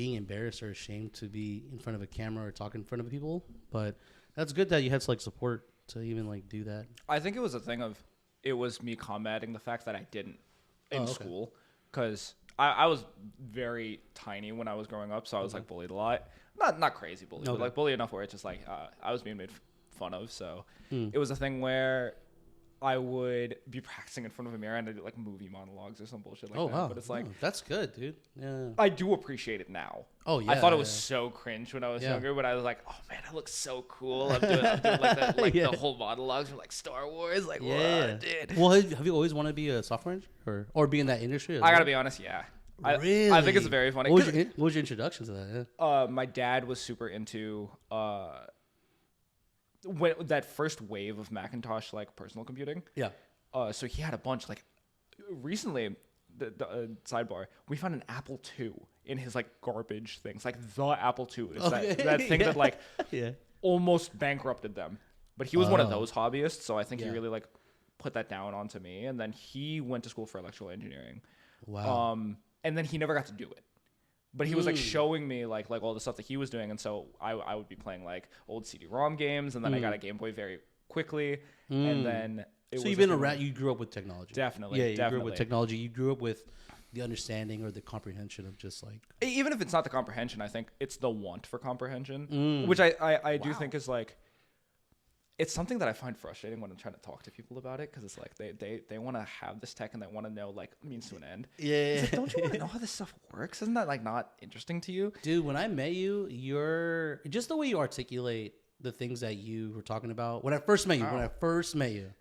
being embarrassed or ashamed to be in front of a camera or talk in front of people. But that's good that you had like support to even like do that. I think it was a thing of it was me combating the fact that I didn't in school because I was very tiny when I was growing up, so I was like bullied a lot. Not crazy bullied, but like bullied enough where it's just like I was being made fun of. So it was a thing where I would be practicing in front of a mirror and I'd do like movie monologues or some bullshit like that. Wow. But it's like that's good, dude. Yeah. I do appreciate it now. Oh yeah. I thought it was so cringe when I was younger, but I was like, oh man, I look so cool. I'm doing like the whole monologues for like Star Wars. Like, what, dude? Well, have you always wanted to be a software engineer or be in that industry? I gotta be honest, yeah. Really? I think it's very funny. What was your introduction to that? Yeah. My dad was super into when that first wave of Macintosh like personal computing. Yeah. So he had a bunch like recently. The sidebar. We found an Apple II in his like garbage things, like the Apple II. It's that thing that like almost bankrupted them. But he was one of those hobbyists, so I think he really like put that down onto me. And then he went to school for electrical engineering. Wow. And then he never got to do it. But he was like showing me like all the stuff that he was doing, and so I would be playing like old CD-ROM games, and then I got a Game Boy very quickly, and then. So you've been around. You grew up with technology. Definitely. Yeah, you grew up with technology. You grew up with the understanding or the comprehension of just like. Even if it's not the comprehension, I think it's the want for comprehension, which I do think is like. It's something that I find frustrating when I'm trying to talk to people about it because it's like they want to have this tech and they want to know like means to an end. Yeah. Like, don't you want to know how this stuff works? Isn't that like not interesting to you, dude? When I met you, you're just the way you articulate the things that you were talking about. When I first met you.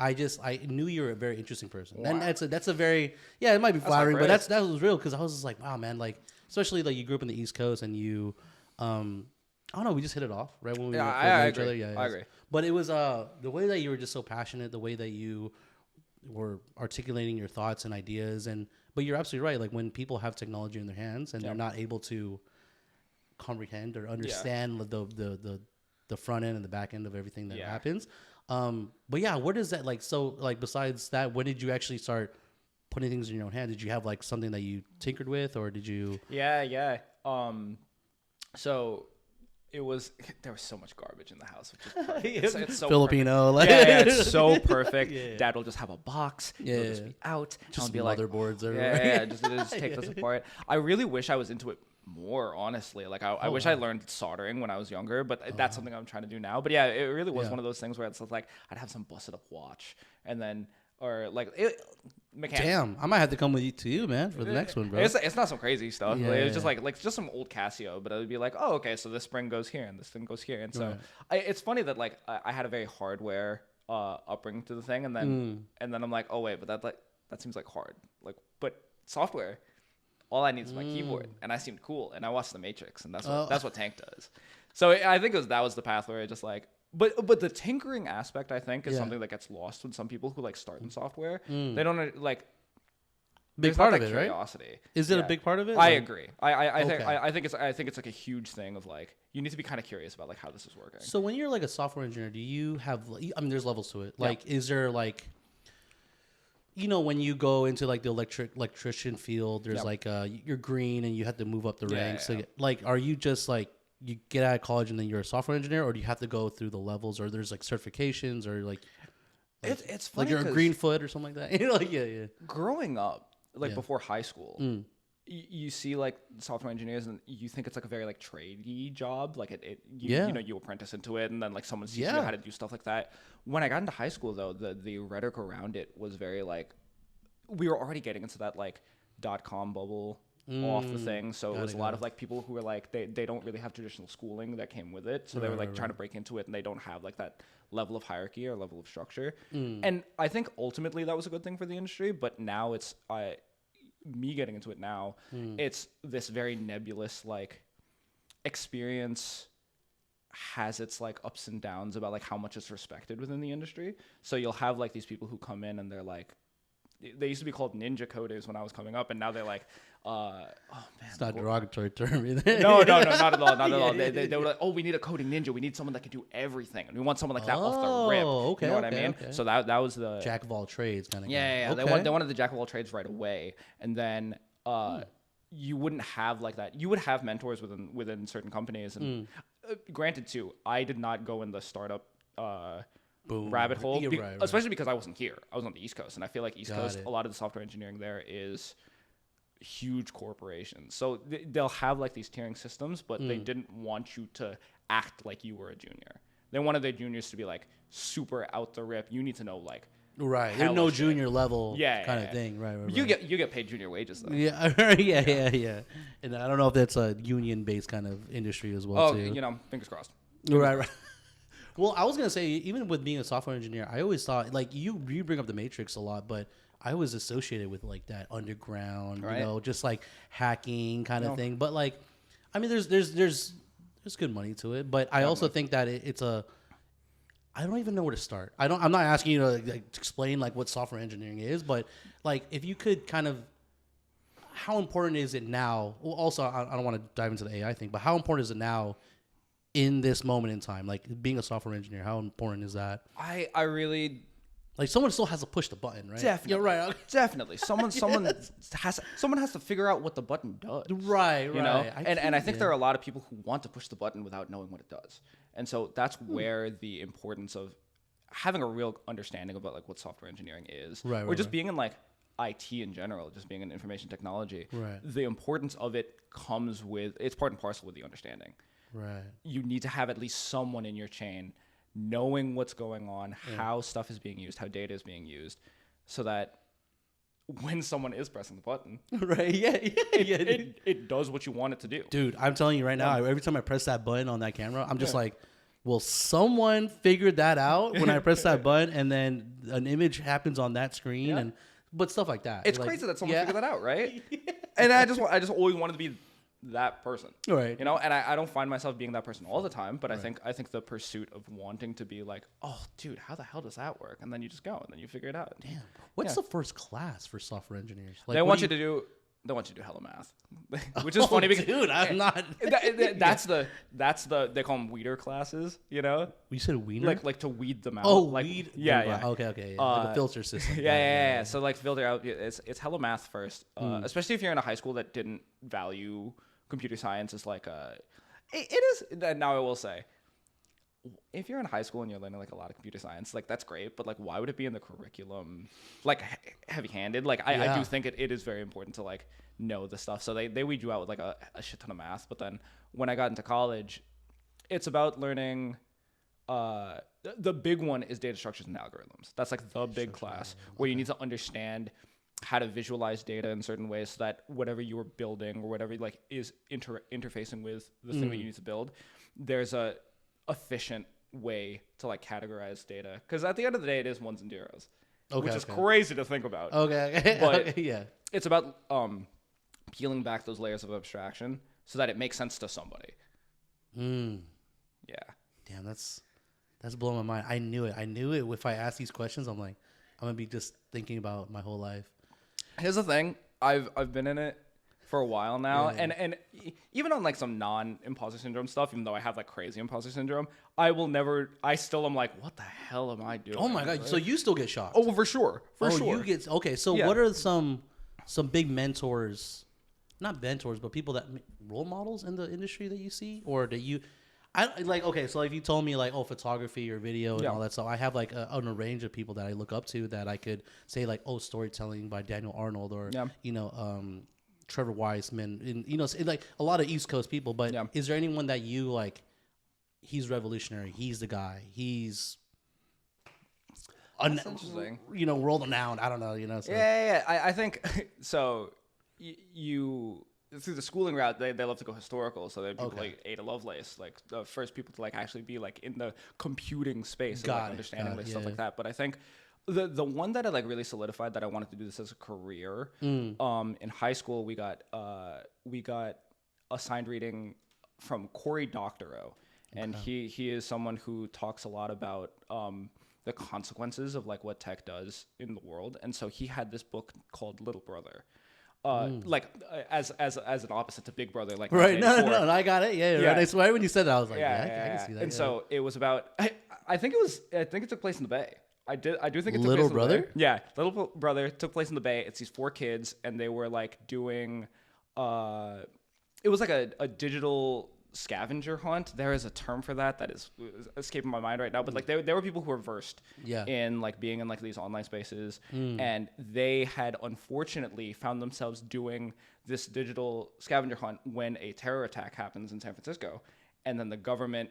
I knew you were a very interesting person. Wow. And that's a very, it might be flattering, but that was real because I was just like, wow, man, like, especially like you grew up in the East Coast and you, I don't know, we just hit it off right when we met each other. Yeah, I agree. But it was the way that you were just so passionate, the way that you were articulating your thoughts and ideas, but you're absolutely right. Like when people have technology in their hands and they're not able to comprehend or understand the front end and the back end of everything that happens. But yeah, what is that like? So like besides that, when did you actually start putting things in your own hand? Did you have like something that you tinkered with, or did you? Yeah. So there was so much garbage in the house, which is perfect. It's so Filipino, perfect. Yeah, it's so perfect. Dad will just have a box. It'll just be out. Just be motherboards like, everywhere. Just take this apart. I really wish I was into it more, honestly. Like I wish I learned soldering when I was younger, but that's something I'm trying to do now. But yeah, it really was one of those things where it's like I'd have some busted up watch and then mechanics. Damn, I might have to come with you man for the next one, bro. It's not some crazy stuff. It's just like just some old Casio, but it would be like, oh, okay, so this spring goes here and this thing goes here, and so it's funny that like I had a very hardware upbringing to the thing, and then I'm like, oh wait, but that seems like hard, like, but software. All I need is my keyboard, and I seemed cool, and I watched The Matrix, and that's what Tank does. So I think that was the path where I just like, but the tinkering aspect I think is something that gets lost with some people who like start in software. They don't like big part of it, curiosity. Right? Is it a big part of it? I agree. I think it's like a huge thing of like you need to be kind of curious about like how this is working. So when you're like a software engineer, do you have? I mean, there's levels to it. Like, is there like? You know, when you go into like the electrician field, there's like you're green and you have to move up the ranks. So, like, are you just like you get out of college and then you're a software engineer, or do you have to go through the levels, or there's like certifications, or like it's funny, like you're a green foot or something like that? Like growing up, like before high school, you see like software engineers and you think it's like a very like tradey job, like you know you apprentice into it and then like someone teaches you how to do stuff like that. When I got into high school though, the rhetoric around it was very like we were already getting into that like .com bubble off the thing, so it was a lot of like people who were like they don't really have traditional schooling that came with it, so they were like trying to break into it and they don't have like that level of hierarchy or level of structure. And I think ultimately that was a good thing for the industry, but now it's me getting into it now, it's this very nebulous like experience has its like ups and downs about like how much it's respected within the industry. So you'll have like these people who come in and they're like, they used to be called ninja coders when I was coming up, and now they're like, oh man, it's not a derogatory term either. No, not at all. They were like, oh, we need a coding ninja. We need someone that can do everything, and we want someone like that off the rip. Okay, you know what I mean? Okay. So that was the jack of all trades kind of. Yeah. Okay. They wanted the jack of all trades right away, and then you wouldn't have like that. You would have mentors within certain companies, and granted too, I did not go in the startup rabbit hole, especially because I wasn't here. I was on the East Coast, and I feel like East Coast, a lot of the software engineering there is huge corporations. So they'll have like these tiering systems, but they didn't want you to act like you were a junior. They wanted their juniors to be like super out the rip. You need to know like there's no junior level kind of thing. Right. You get paid junior wages though. Yeah. And I don't know if that's a union based kind of industry as well. Too. Fingers crossed. Right. Well, I was gonna say, even with being a software engineer, I always thought like you bring up the Matrix a lot, but I was associated with like that underground, just like hacking kind of thing. But like, I mean, there's good money to it, but I also think that it's a. I don't even know where to start. I'm not asking you to like, explain like what software engineering is, but like if you could kind of, how important is it now? Well, also I don't want to dive into the AI thing, but how important is it now in this moment in time? Like being a software engineer, how important is that? I really. Like someone still has to push the button, right? Definitely. You're right. Definitely. Someone has to figure out what the button does. Right. And I think there are a lot of people who want to push the button without knowing what it does. And so that's where the importance of having a real understanding about like what software engineering is, or just being in like IT in general, just being in information technology. Right. The importance of it comes with, it's part and parcel with the understanding. Right. You need to have at least someone in your chain knowing what's going on, how stuff is being used, how data is being used, so that when someone is pressing the button, it does what you want it to do. Dude, I'm telling you right now, every time I press that button on that camera, I'm just like, will someone figure that out when I press that button and then an image happens on that screen but stuff like that. It's like, crazy that someone figured that out, right? And I just always wanted to be that person, right? And I don't find myself being that person all the time, but I think the pursuit of wanting to be like, oh dude, how the hell does that work? And then you just go and then you figure it out. Damn, what's the first class for software engineers? Like, they want you to do hella math, which is funny because dude, I'm not. That's the they call them weeder classes. You said weeder, like to weed them out. Oh, like, weed. Yeah. Okay. Like a filter system. Yeah. So like filter out. It's hella math first, especially if you're in a high school that didn't value computer science is like it is. Now I will say, if you're in high school and you're learning like a lot of computer science, like that's great, but like why would it be in the curriculum like heavy-handed? Like I do think it is very important to like know the stuff. So they weed you out with like a shit ton of math. But then when I got into college, it's about learning. The big one is data structures and algorithms. That's like the big class where you need to understand how to visualize data in certain ways so that whatever you are building or whatever like is interfacing with the thing that you need to build, there's a efficient way to like categorize data. Because at the end of the day, it is ones and zeros, which is crazy to think about. But it's about peeling back those layers of abstraction so that it makes sense to somebody. Yeah. Damn, that's blowing my mind. I knew it. If I ask these questions, I'm like, I'm gonna be just thinking about my whole life. Here's the thing. I've been in it for a while now, and even on like some non-imposter syndrome stuff, even though I have like crazy imposter syndrome, I still am like, what the hell am I doing? Oh my god! Right? So you still get shocked? Oh, for sure. You get okay. So what are some big mentors? Not mentors, but people that role models in the industry that you see, or that you. I like okay, so if you told me like photography or video and all that stuff, I have like a range of people that I look up to that I could say like storytelling by Daniel Arnold or Trevor Weissman and like a lot of East Coast people. But is there anyone that you like? He's revolutionary. He's the guy. He's interesting. World renowned. I don't know. So. Yeah. I think so. You. Through the schooling route, they love to go historical. So they're people like Ada Lovelace, like the first people to like actually be like in the computing space, and, like, understanding stuff like that. But I think the one that I like really solidified that I wanted to do this as a career. In high school, we got assigned reading from Cory Doctorow, and he is someone who talks a lot about the consequences of like what tech does in the world. And so he had this book called Little Brother. Like as an opposite to Big Brother, like right. No, I got it. Yeah. Right. It's right when you said that, I was like, I can see that. And so it was about. I think it took place in the Bay. I do think it took Little place Brother. In the Bay. Yeah, Little Brother took place in the Bay. It's these 4 kids, and they were like doing it was like a digital scavenger hunt. There is a term for that is escaping my mind right now, but like there were people who were versed in like being in like these online spaces, and they had unfortunately found themselves doing this digital scavenger hunt when a terror attack happens in San Francisco, and then the government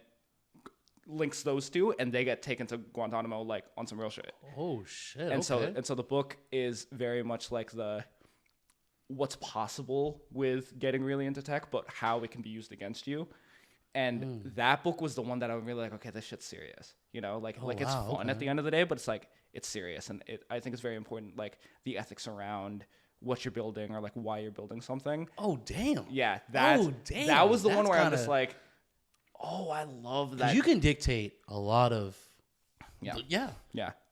links those two and they get taken to Guantanamo like on some real shit. Oh shit. And so the book is very much like the what's possible with getting really into tech, but how it can be used against you. And that book was the one that I'm really like, okay, this shit's serious. You know, like it's fun at the end of the day, but it's like, it's serious. And I think it's very important, like the ethics around what you're building or like why you're building something. Oh, damn. Yeah. That was the one where I'm just like, oh, I love that. You can dictate a lot of. Yeah.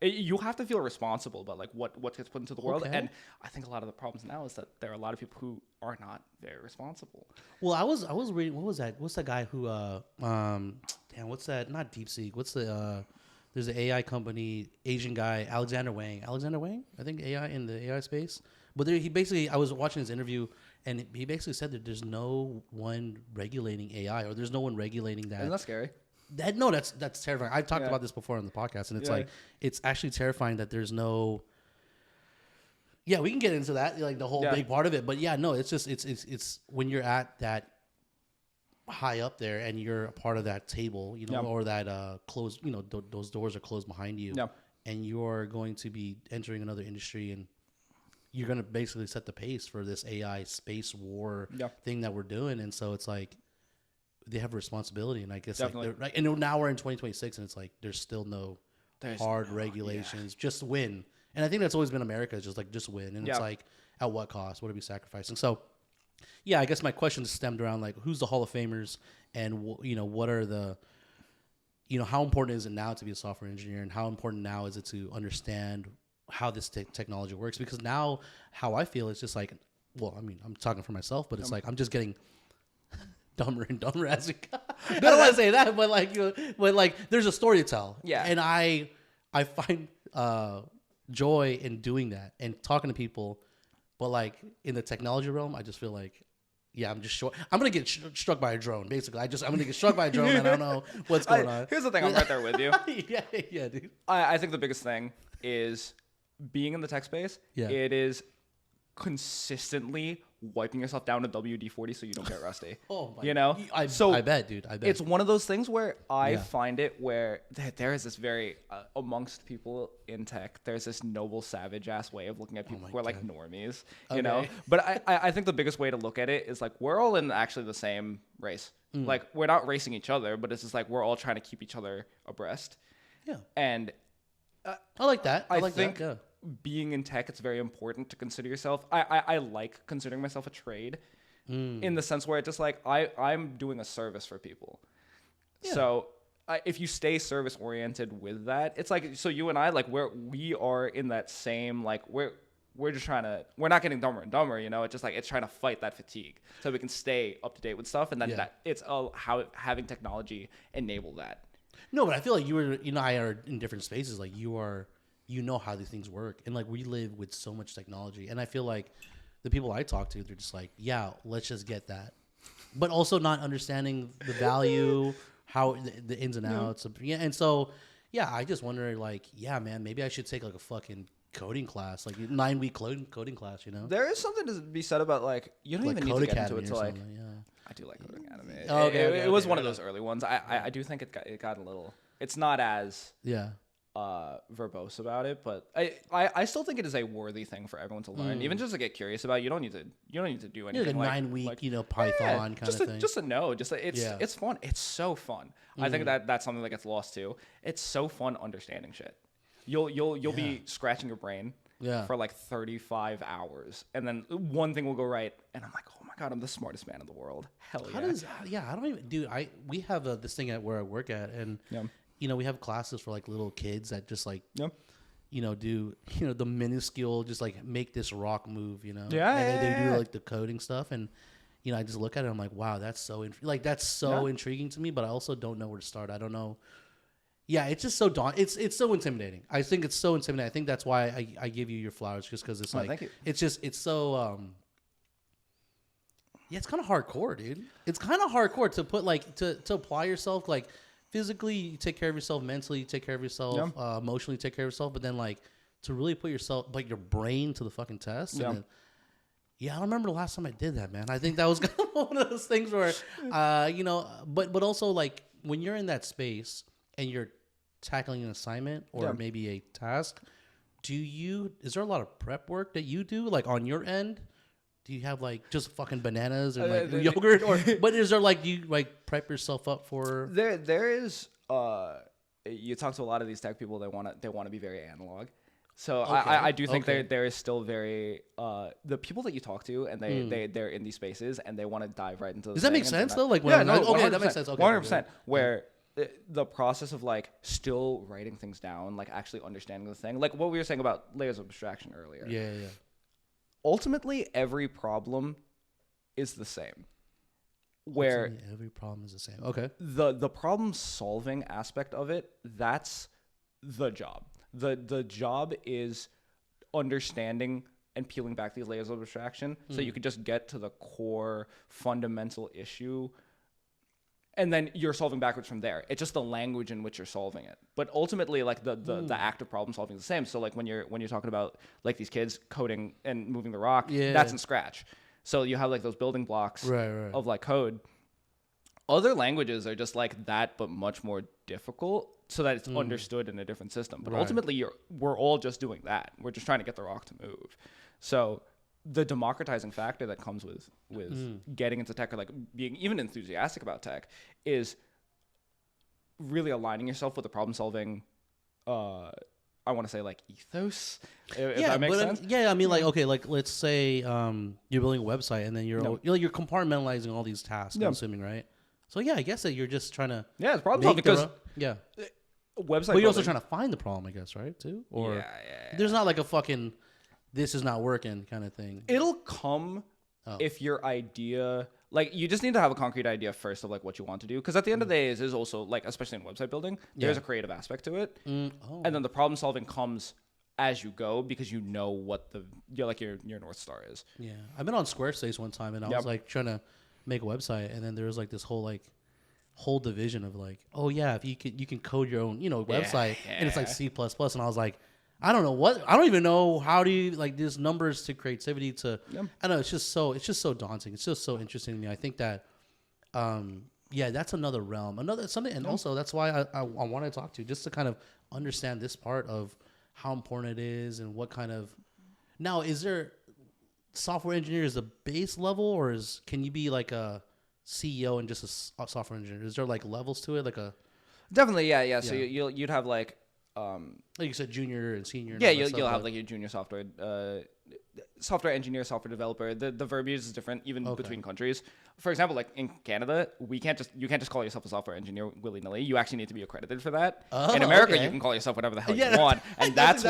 You have to feel responsible about like what gets put into the world, and I think a lot of the problems now is that there are a lot of people who are not very responsible. Well, I was reading. What was that? What's that guy who? What's that? Not DeepSeek. What's the? There's an AI company, Asian guy, Alexander Wang. I think AI in the AI space. But he basically, I was watching his interview, and he basically said that there's no one regulating AI, or there's no one regulating that. Isn't that scary? That's terrifying. I've talked about this before on the podcast, and it's like it's actually terrifying that there's no. Yeah, we can get into that, like the whole big part of it, but it's just it's when you're at that high up there and you're a part of that table, or that closed, those doors are closed behind you, and you're going to be entering another industry, and you're going to basically set the pace for this AI space war thing that we're doing, and so it's like. They have a responsibility, and I guess and now we're in 2026, and it's like there's still no hard regulations. Just win, and I think that's always been America. Is just win, and it's like at what cost? What are we sacrificing? So, I guess my question stemmed around like who's the Hall of Famers, and what are the, how important is it now to be a software engineer, and how important now is it to understand how this technology works? Because now how I feel is just like, well, I mean, I'm talking for myself, but it's like I'm just getting. Dumber and dumber as it goes. I don't want to say that, but like there's a story to tell. Yeah. And I find joy in doing that and talking to people, but like in the technology realm, I just feel like, I'm just short. I'm gonna get struck by a drone. Basically, I'm gonna get struck by a drone, and I don't know what's going on. Here's the thing, I'm right there with you. yeah, dude. I think the biggest thing is being in the tech space. Yeah. It is consistently wiping yourself down to WD-40 so you don't get rusty. Oh my! I bet, dude. I bet it's one of those things where I find it where there is this very amongst people in tech. There's this noble, savage ass way of looking at people who are like normies, you know. But I think the biggest way to look at it is like we're all in actually the same race. Like we're not racing each other, but it's just like we're all trying to keep each other abreast. Yeah. And I like that. I think that. Being in tech, it's very important to consider yourself. I like considering myself a trade in the sense where it's just like I'm doing a service for people. Yeah. So if you stay service oriented with that, it's like, so you and I, like we are in that same, like we're just trying to, we're not getting dumber and dumber, it's just like, it's trying to fight that fatigue so we can stay up to date with stuff. And then that it's how having technology enable that. No, but I feel like you and I are in different spaces. Like you are, how these things work. And like we live with so much technology. And I feel like the people I talk to, they're just like, yeah, let's just get that. But also not understanding the value, how the ins and outs. And so, I just wonder like, man, maybe I should take like a fucking coding class, like 9-week coding class, There is something to be said about like, you don't even need to get into it to like, I do like Code Academy. It was one of those early ones. I do think it got a little, it's not as verbose about it, but I still think it is a worthy thing for everyone to learn, even just to get curious about. You don't need to do anything like 9-week, Python kind of thing. Just to know, it's fun. It's so fun. I think that's something that gets lost too. It's so fun understanding shit. You'll be scratching your brain for like 35 hours, and then one thing will go right, and I'm like, oh my god, I'm the smartest man in the world. Hell yeah. I don't even, dude. We have this thing at where I work at, and we have classes for like little kids that just like do the minuscule, just like make this rock move, and they do like the coding stuff, and I just look at it, I'm like, wow, that's so intriguing to me, but I also don't know where to start. I don't know. Yeah, it's just so it's so intimidating. I think it's so intimidating. I think that's why I give you your flowers, just because it's like it's so it's Yeah, it's kind of hardcore, dude. It's kind of hardcore to put like to apply yourself like physically. You take care of yourself, mentally you take care of yourself, emotionally you take care of yourself. But then like to really put yourself like your brain to the fucking test. And then, I don't remember the last time I did that, man. I think that was kind of one of those things where, but also like when you're in that space and you're tackling an assignment or maybe a task, is there a lot of prep work that you do like on your end? Do you have like just fucking bananas and like yogurt, but is there like you like prep yourself up for? There is. You talk to a lot of these tech people. They want to be very analog. So I do think there is still very the people that you talk to and they're in these spaces and they want to dive right into. Does that make sense though? Like that makes sense. 100%. Where the process of like still writing things down, like actually understanding the thing, like what we were saying about layers of abstraction earlier. Yeah. Ultimately, every problem is the same. Where every problem is the same. Okay. The problem solving aspect of it, that's the job. The job is understanding and peeling back these layers of abstraction so you can just get to the core fundamental issue. And then you're solving backwards from there. It's just the language in which you're solving it. But ultimately, like the act of problem solving is the same. So like when you're talking about like these kids coding and moving the rock, that's in Scratch. So you have like those building blocks of like code. Other languages are just like that, but much more difficult, so that it's understood in a different system. But ultimately, we're all just doing that. We're just trying to get the rock to move. So the democratizing factor that comes with getting into tech or like being even enthusiastic about tech is really aligning yourself with the problem solving I want to say like ethos, if that makes sense. I mean like okay, like let's say you're building a website and then you're compartmentalizing all these tasks, I'm assuming, right? So I guess that you're just trying to it's problem solving because website. But you're also trying to find the problem, I guess, right? Too, or there's not like a fucking this is not working kind of thing. It'll come if your idea, like you just need to have a concrete idea first of like what you want to do. Because at the end of the day, is also like, especially in website building, there's a creative aspect to it. And then the problem solving comes as you go because you know what your North Star is. Yeah. I've been on Squarespace one time and I was like trying to make a website and then there was like this whole division of like, if you can code your own, website and it's like C++ and I was like, I don't even know how do you like these numbers to creativity to, I don't know. It's just so daunting. It's just so interesting to me. I think that, that's another realm, and also that's why I want to talk to you just to kind of understand this part of how important it is and what kind of, now is there software engineer is the base level or can you be like a CEO and just a software engineer? Is there like levels to it? Like definitely. Yeah. So you'd have like you said junior and senior. You'll have like your junior software engineer, software developer. The verbiage is different even between countries. For example, like in Canada, you can't just call yourself a software engineer willy nilly. You actually need to be accredited for that. In America, you can call yourself whatever the hell you want, and that's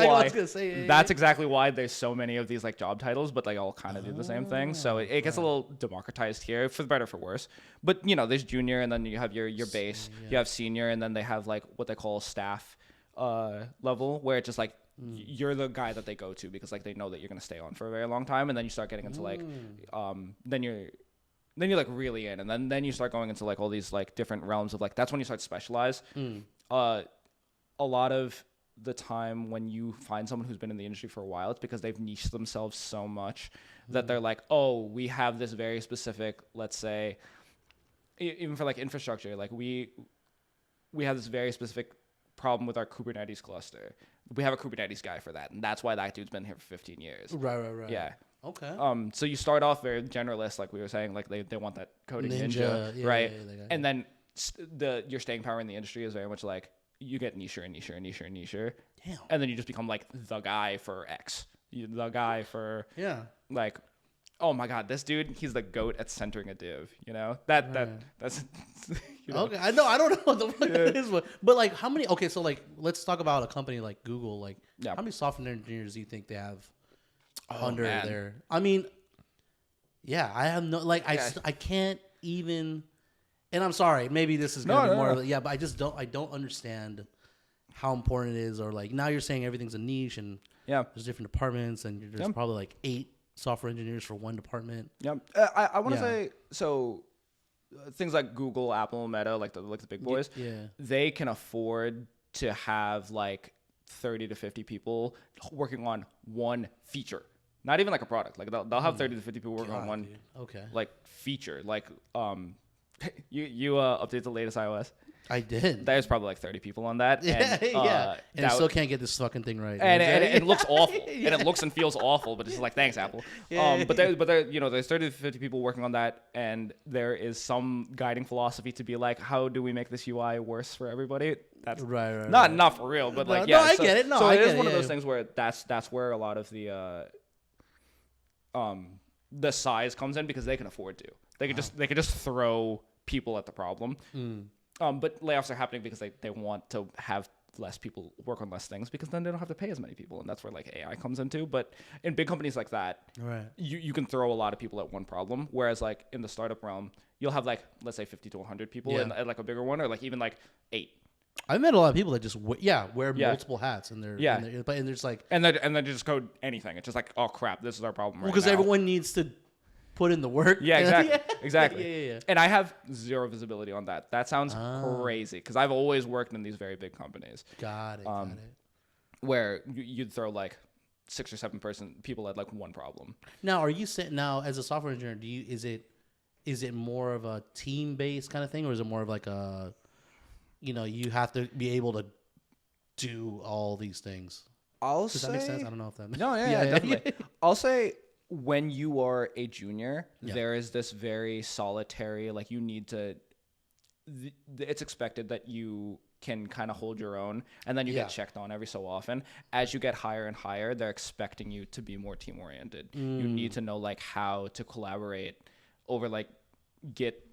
exactly why there's so many of these like job titles, but they all kind of do the same thing. So it gets a little democratized here, for the better or for worse. But there's junior, and then you have your base. You have senior, and then they have like what they call staff level, where it's just like you're the guy that they go to because like they know that you're going to stay on for a very long time, and then you start getting into like then you're like really in, and then you start going into like all these like different realms of like that's when you start to specialize. A lot of the time when you find someone who's been in the industry for a while, it's because they've niched themselves so much that they're like, we have this very specific, let's say even for like infrastructure, like we have this very specific problem with our Kubernetes cluster. We have a Kubernetes guy for that, and that's why that dude's been here for 15 years. Right. Yeah. Okay. So you start off very generalist, like we were saying, like they want that coding ninja right? And then your staying power in the industry is very much like you get nicher and nicher and nicher and nicher. Damn. And then you just become like the guy for X. The guy for like, oh my God, this dude, he's the GOAT at centering a div. That's Okay, I don't know what the fuck it is, but like how many? Okay, so like let's talk about a company like Google. Like how many software engineers do you think they have under there? I mean, I have no like I can't even. And I'm sorry, maybe this is gonna be more. But I don't understand how important it is. Or like now you're saying everything's a niche and there's different departments and there's probably like 8 software engineers for one department. I want to say things like Google, Apple, Meta, like the big boys, they can afford to have like 30 to 50 people working on one feature. Not even like a product. Like they'll have 30 to 50 people working on one like feature. Like you update the latest iOS. I did. There's probably like 30 people on that. And, and I still can't get this fucking thing right. And it looks awful. And it looks and feels awful, but it's just like, thanks, Apple. But there's 30 to 50 people working on that, and there is some guiding philosophy to be like, how do we make this UI worse for everybody? That's not for real, but like, I get it. So it is one of those things where that's where a lot of the size comes in, because they can afford to. They could just throw people at the problem. But layoffs are happening because they want to have less people work on less things, because then they don't have to pay as many people, and that's where like AI comes into. But in big companies like that, you can throw a lot of people at one problem, whereas like in the startup realm, you'll have like, let's say 50 to 100 people in like a bigger one, or like even like 8. I've met a lot of people that just wear multiple hats, and but there's like and then just code anything. It's just like, oh crap, this is our problem right now. Because everyone needs to put in the work. Yeah, exactly. And I have zero visibility on that. That sounds crazy, because I've always worked in these very big companies. Got it. Where you'd throw like 6 or 7 people at like one problem. Now, are you saying as a software engineer, is it more of a team based kind of thing, or is it more of like a, you have to be able to do all these things? Does that make sense? I don't know if that. No, yeah, definitely. I'll say, when you are a junior, there is this very solitary, like you need to, it's expected that you can kind of hold your own, and then you get checked on every so often. As you get higher and higher, they're expecting you to be more team oriented. You need to know like how to collaborate over like Git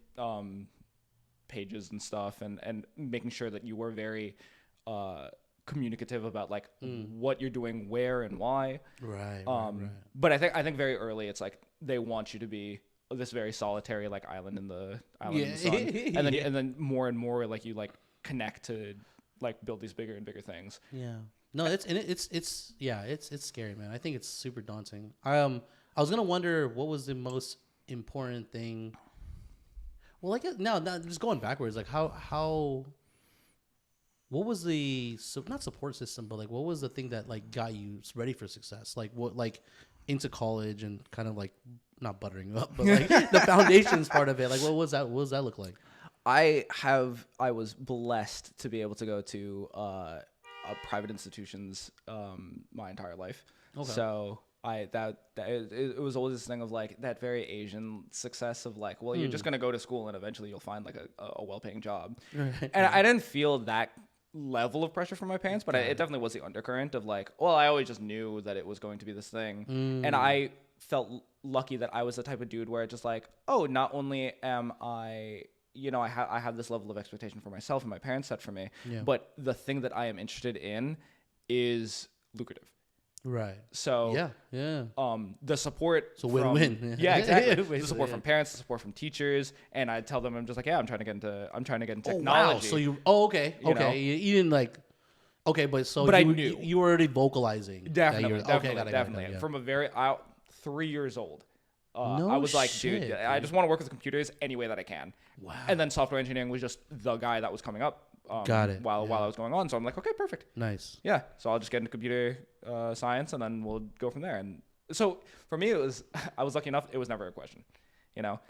pages and stuff, and making sure that you are very communicative about like what you're doing, where and why. Right. But I think very early it's like they want you to be this very solitary like island in the sun, and then more and more like you like connect to like build these bigger and bigger things. Yeah. No, it's scary, man. I think it's super daunting. I was gonna wonder what was the most important thing. Well, like now just going backwards, like how. What was the not support system, but like what was the thing that like got you ready for success? Like what, like into college and kind of like not buttering you up, but like the foundations part of it. Like what was that? What does that look like? I was blessed to be able to go to private institutions my entire life. Okay. So it was always this thing of like that very Asian success of like, well, you're just gonna go to school and eventually you'll find like a well-paying job. And I didn't feel that level of pressure from my parents, but it definitely was the undercurrent of like, well, I always just knew that it was going to be this thing. And I felt lucky that I was the type of dude where it's just like, oh, not only am I, I have this level of expectation for myself and my parents set for me, but the thing that I am interested in is lucrative. Right. So the support. So win-win. Yeah, exactly. The support from parents, the support from teachers, and I tell them I'm just like, I'm trying to get into technology. Oh, wow. So you didn't like. Okay, but I knew you were already vocalizing. Definitely. Yeah. From a very 3 years old. I was like, dude, I just want to work with computers any way that I can. Wow. And then software engineering was just the guy that was coming up. Got it. While I was going on, so I'm like, okay, perfect. Nice. Yeah. So I'll just get into computer science, and then we'll go from there. And so for me, I was lucky enough; it was never a question.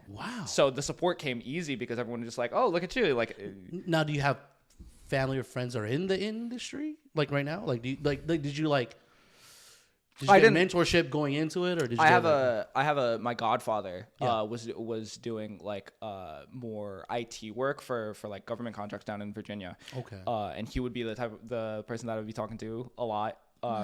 Wow. So the support came easy because everyone was just like, oh, look at you. Like, now, do you have family or friends that are in the industry like right now? Like, did you get mentorship going into it, or did you? I have my godfather was doing like more IT work for like government contracts down in Virginia. Okay. And he would be the person that I would be talking to a lot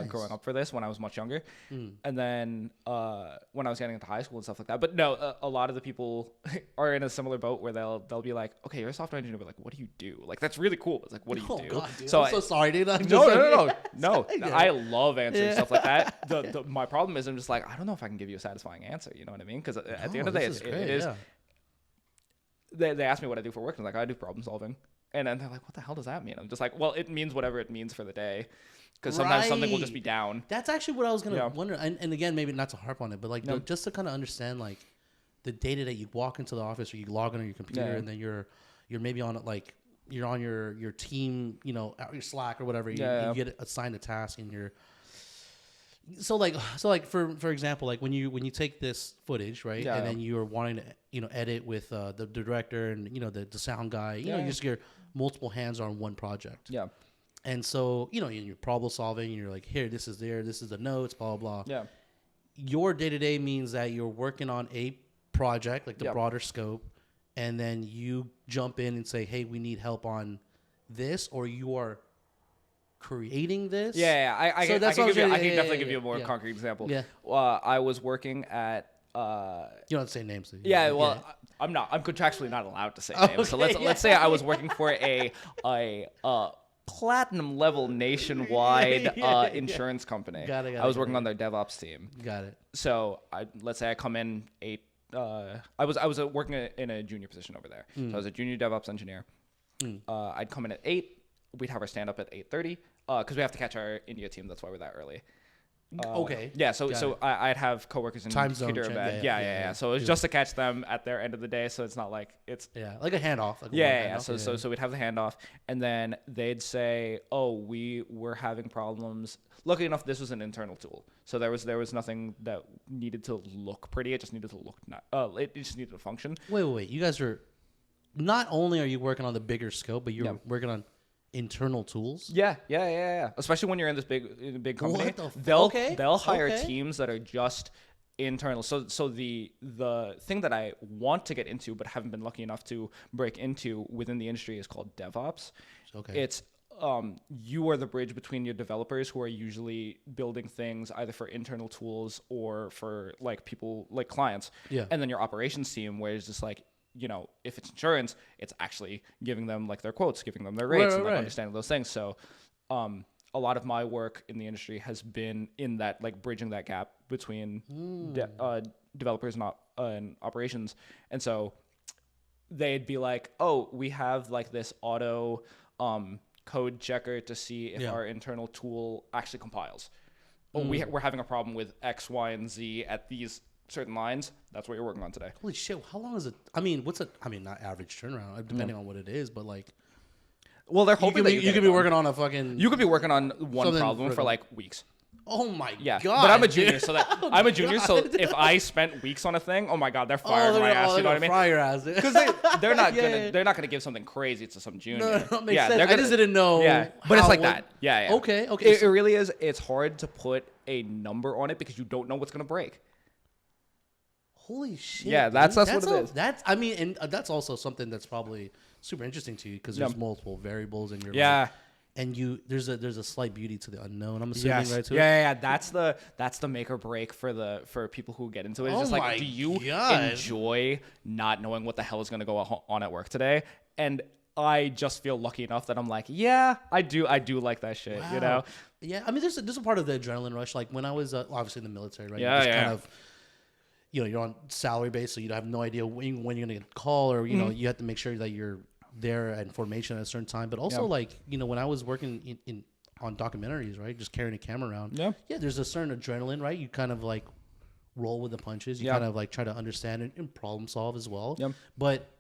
growing up for this when I was much younger. And then when I was getting into high school and stuff like that. But no, a lot of the people are in a similar boat where they'll be like, okay, you're a software engineer, but like, what do you do? Like, that's really cool. It's like, what do you do? God, dude. So I'm so sorry, dude. No. I love answering stuff like that. My problem is I'm just like, I don't know if I can give you a satisfying answer. You know what I mean? Because at the end of the day, it is. They ask me what I do for work, and I'm like, I do problem solving. And then they're like, what the hell does that mean? I'm just like, well, it means whatever it means for the day. Because sometimes something will just be down. That's actually what I was going to wonder. And again, maybe not to harp on it, but like just to kind of understand, like, the data that you walk into the office or you log in on your computer and then you're maybe on like you're on your team, you know, your Slack or whatever. You get assigned a task and you're so like for example, like when you take this footage, right, and then you're wanting to, you know, edit with the director and, you know, the sound guy, you know, you just get multiple hands on one project. Yeah. And so, you know, you're problem solving and you're like, here, this is the notes, blah, blah, blah. Yeah. Your day-to-day means that you're working on a project, like the broader scope, and then you jump in and say, hey, we need help on this, or you are creating this. I can definitely give you a more concrete example. Yeah. I was working at... you don't have to say names. So I'm contractually not allowed to say names. So let's say I was working for a platinum level nationwide insurance company. Got it. I was working on their DevOps team. Got it. So let's say I come in I was working in a junior position over there. So I was a junior DevOps engineer. I'd come in at 8. We'd have our stand up at 8:30 because we have to catch our India team. That's why we're that early. Okay. Yeah. So I'd have coworkers in time zone. Yeah. So it was just to catch them at their end of the day. So it's not like it's like a handoff. Like handoff. So we'd have the handoff, and then they'd say, "Oh, we were having problems." Luckily enough, this was an internal tool, so there was nothing that needed to look pretty. It just needed to look it just needed to function. Wait. You guys are not only are you working on the bigger scope, but you're working on internal tools. Yeah. Especially when you're in this big company, they'll hire teams that are just internal. So the thing that I want to get into but haven't been lucky enough to break into within the industry is called DevOps. Okay. It's you are the bridge between your developers who are usually building things either for internal tools or for like people like clients. Yeah. And then your operations team where it's just like, you know, if it's insurance, it's actually giving them like their quotes, giving them their rates, and like understanding those things. So, a lot of my work in the industry has been in that, like bridging that gap between developers and operations. And so they'd be like, "Oh, we have like this auto code checker to see if our internal tool actually compiles. Oh, we're having a problem with X, Y, and Z at these certain lines." That's what you're working on today. Holy shit! How long is it? I mean, not average turnaround, depending on what it is, but like, well, they're hoping that you could be working on a fucking. You could be working on one problem for like weeks. Oh my god! But I'm a junior, so if I spent weeks on a thing, oh my god, they're firing my ass. You know what I mean? Fire your ass, because they're not gonna give something crazy to some junior. No, makes sense. I just didn't know. Yeah, but it's like that. Yeah. Okay. It really is. It's hard to put a number on it because you don't know what's gonna break. Holy shit! Yeah, that's what it is. And that's also something that's probably super interesting to you because there's multiple variables in your life. And there's a slight beauty to the unknown. I'm assuming, right? Too. Yeah. That's the make or break for people who get into it. It's just like, do you enjoy not knowing what the hell is going to go on at work today? And I just feel lucky enough that I'm like, yeah, I do like that shit. Wow. You know? Yeah, I mean, there's a part of the adrenaline rush. Like when I was obviously in the military, right? Yeah, kind of, you know, you're on salary base, so you have no idea when you're going to get a call, or you know, you have to make sure that you're there in formation at a certain time. But also, like, you know, when I was working on documentaries, right, just carrying a camera around, there's a certain adrenaline, right? You kind of like roll with the punches. You kind of like try to understand and problem solve as well. But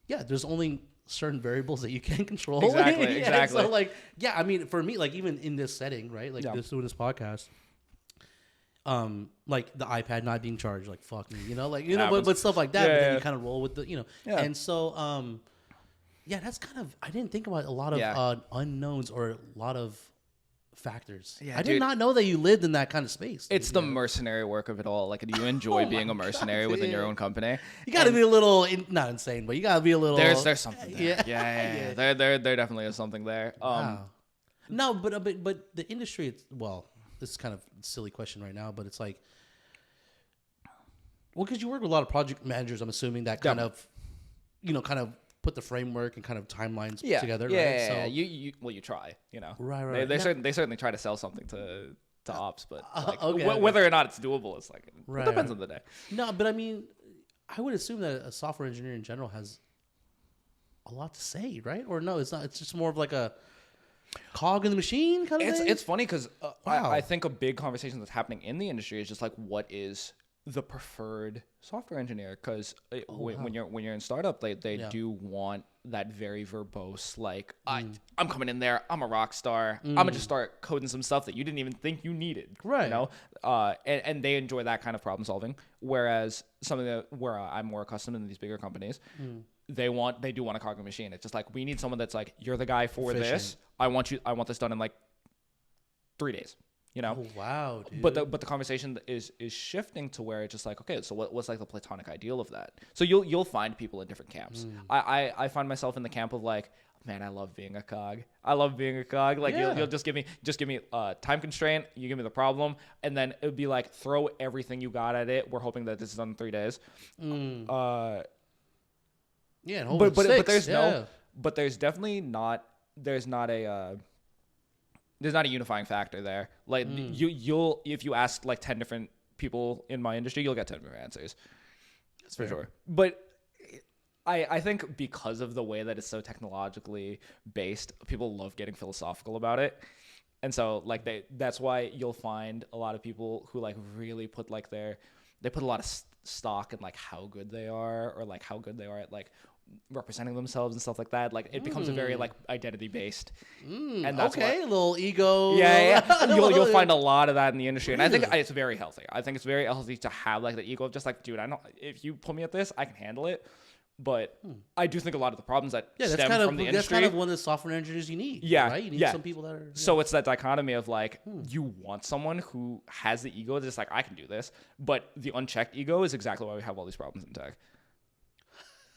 there's only certain variables that you can control. Exactly. So like, I mean, for me, like even in this setting, right, like doing this podcast, like the iPad not being charged, like fuck me, you know, like, you know, but stuff like that. But then you kind of roll with the, you know, and so that's kind of, I didn't think about a lot of unknowns or a lot of factors. I did not know that you lived in that kind of space. It's the mercenary work of it all. Like, do you enjoy being a mercenary within your own company? You got to be a little, not insane, but you got to be a little. There's something there. Yeah. There definitely is something there. No, but the industry, this is kind of a silly question right now, but it's like, well, because you work with a lot of project managers, I'm assuming that kind of put the framework and kind of timelines together. Yeah. So, you try, you know. Right. They certainly try to sell something to ops, but like, whether or not it's doable, it's like, it depends on the day. No, but I mean, I would assume that a software engineer in general has a lot to say, right? Or no, it's not. It's just more of like a cog in the machine kind of thing? It's funny because I think a big conversation that's happening in the industry is just like, what is the preferred software engineer, because when you're in startup, they do want that very verbose, like I'm coming in there, I'm a rock star, I'm gonna just start coding some stuff that you didn't even think you needed, right? You know, and they enjoy that kind of problem solving. Whereas where I'm more accustomed in these bigger companies, they do want a cog in the machine. It's just like, we need someone that's like, you're the guy for this. I want this done in like 3 days. You know? Oh, wow, dude. But the conversation is shifting to where it's just like, okay, so what's like the platonic ideal of that? So you'll find people in different camps. I find myself in the camp of like, man, I love being a cog. Like you'll just give me time constraint. You give me the problem, and then it would be like, throw everything you got at it. We're hoping that this is done in 3 days. Yeah, but there's definitely not there's not a unifying factor there. Like you'll if you ask like 10 different people in my industry, you'll get 10 different answers. That's for sure. But I think because of the way that it's so technologically based, people love getting philosophical about it. And so like that's why you'll find a lot of people who like really put like they put a lot of stock in like how good they are, or like how good they are at like representing themselves and stuff like that. Like it becomes a very like identity based, and that's a little ego. You'll find a lot of that in the industry, and I think it's very healthy. I think it's very healthy to have like the ego of just like, dude, I know if you put me at this, I can handle it. But I do think a lot of the problems that stem from the industry, that's kind of one of the software engineers you need. Right? You need some people that are. So it's that dichotomy of like, you want someone who has the ego that's like, I can do this, but the unchecked ego is exactly why we have all these problems in tech.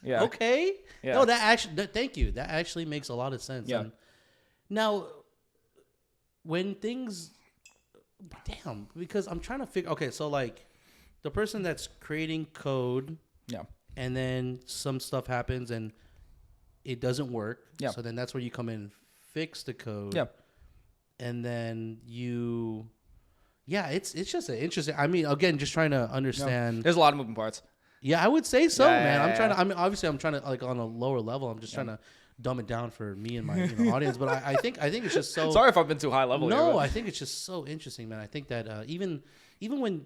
Yeah. Okay. Yeah. No, thank you. That actually makes a lot of sense. Yeah. And now, because I'm trying to figure. Okay, so like, the person that's creating code. Yeah. And then some stuff happens and it doesn't work. Yeah. So then that's where you come in and fix the code. Yeah. And then it's just an interesting. I mean, again, just trying to understand. There's a lot of moving parts. Yeah, I would say so, man. Obviously I'm trying to like on a lower level. I'm just trying to dumb it down for me and my audience. But I think it's just so. Sorry if I've been too high level. No, I think it's just so interesting, man. I think that even when,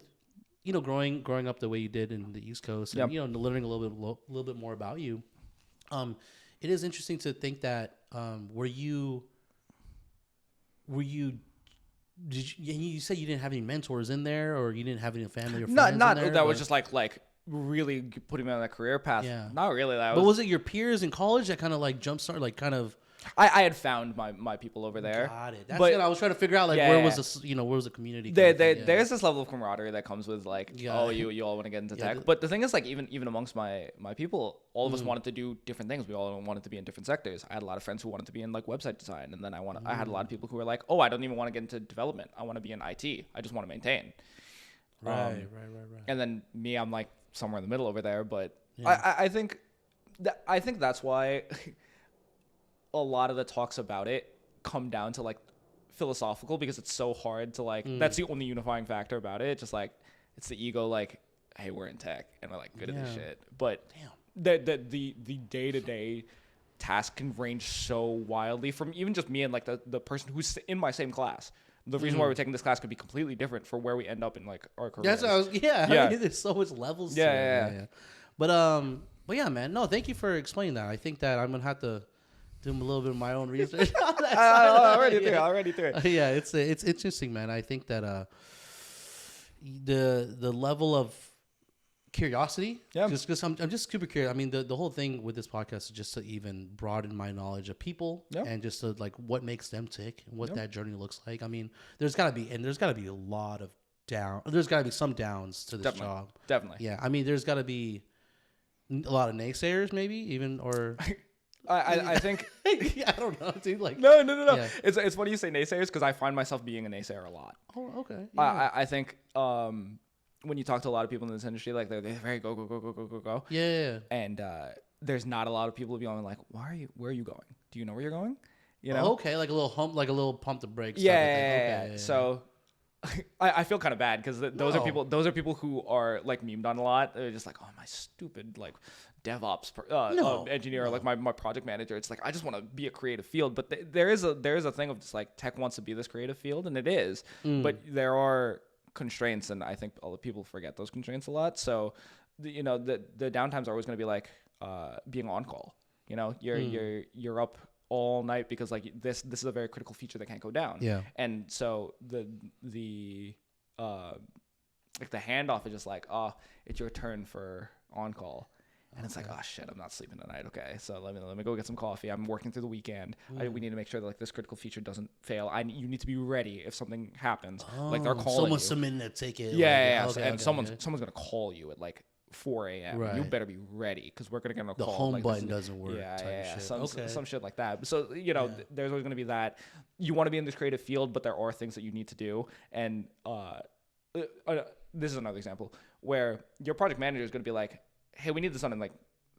you know, growing up the way you did in the East Coast, and you know, learning a little bit more about you, it is interesting to think that were you said you didn't have any mentors in there, or you didn't have any family or friends not in there, that was just like really putting me on that career path. Yeah, not really. But was it your peers in college that kind of like jumpstart, like kind of? I had found my people over there. Got it. That's what I was trying to figure out. Like, where was the community? There's this level of camaraderie that comes with like, you all want to get into tech. But the thing is, like, even amongst my people, all of us wanted to do different things. We all wanted to be in different sectors. I had a lot of friends who wanted to be in like website design, and then I had a lot of people who were like, oh, I don't even want to get into development. I want to be in IT. I just want to maintain. Right. And then me, I'm like somewhere in the middle over there. But I think that's why. A lot of the talks about it come down to like philosophical, because it's so hard to like, that's the only unifying factor about it. Just like, it's the ego, like, hey, we're in tech and we're like good at this shit. But the day-to-day task can range so wildly from even just me and like the person who's in my same class. The reason why we're taking this class could be completely different for where we end up in like our careers. That's what I mean, there's so much levels to it. Yeah. But yeah, man, no, thank you for explaining that. I think that I'm gonna have to do a little bit of my own research. Already through it. Yeah, it's interesting, man. I think that the level of curiosity, just because I'm just super curious. I mean, the whole thing with this podcast is just to even broaden my knowledge of people, and just to like what makes them tick and what that journey looks like. I mean, there's got to be a lot of there's got to be some downs to this job. Definitely. Yeah, I mean, there's got to be a lot of naysayers, maybe even or. I think I don't know, dude. Like no. Yeah. It's funny you say naysayers, because I find myself being a naysayer a lot. Oh, okay. Yeah. I think when you talk to a lot of people in this industry, like they're very go. Yeah. And there's not a lot of people being like, where are you going? Do you know where you're going? You know? Oh, okay, like a little hump, like a little pump the brakes. Yeah. So I feel kind of bad, because those are people who are like memed on a lot. They're just like, oh, my stupid like DevOps engineer, like my project manager. It's like, I just want to be a creative field, but there is a thing of just like tech wants to be this creative field, and it is. But there are constraints, and I think all the people forget those constraints a lot. So, the downtimes are always going to be like being on call. You know, you're up all night because like this is a very critical feature that can't go down. Yeah. And so the like the handoff is just like, oh, it's your turn for on call. And it's like, oh shit, I'm not sleeping tonight. Okay, so let me go get some coffee. I'm working through the weekend. We need to make sure that like this critical feature doesn't fail. You need to be ready if something happens. Like they're calling someone's submitting a ticket. Yeah. And someone's gonna call you at like 4 a.m. Right. You better be ready because we're gonna get a call. The home like, button doesn't work. Yeah. Shit. Some shit like that. So there's always gonna be that. You want to be in this creative field, but there are things that you need to do. And this is another example where your project manager is gonna be like, hey, we need this done in like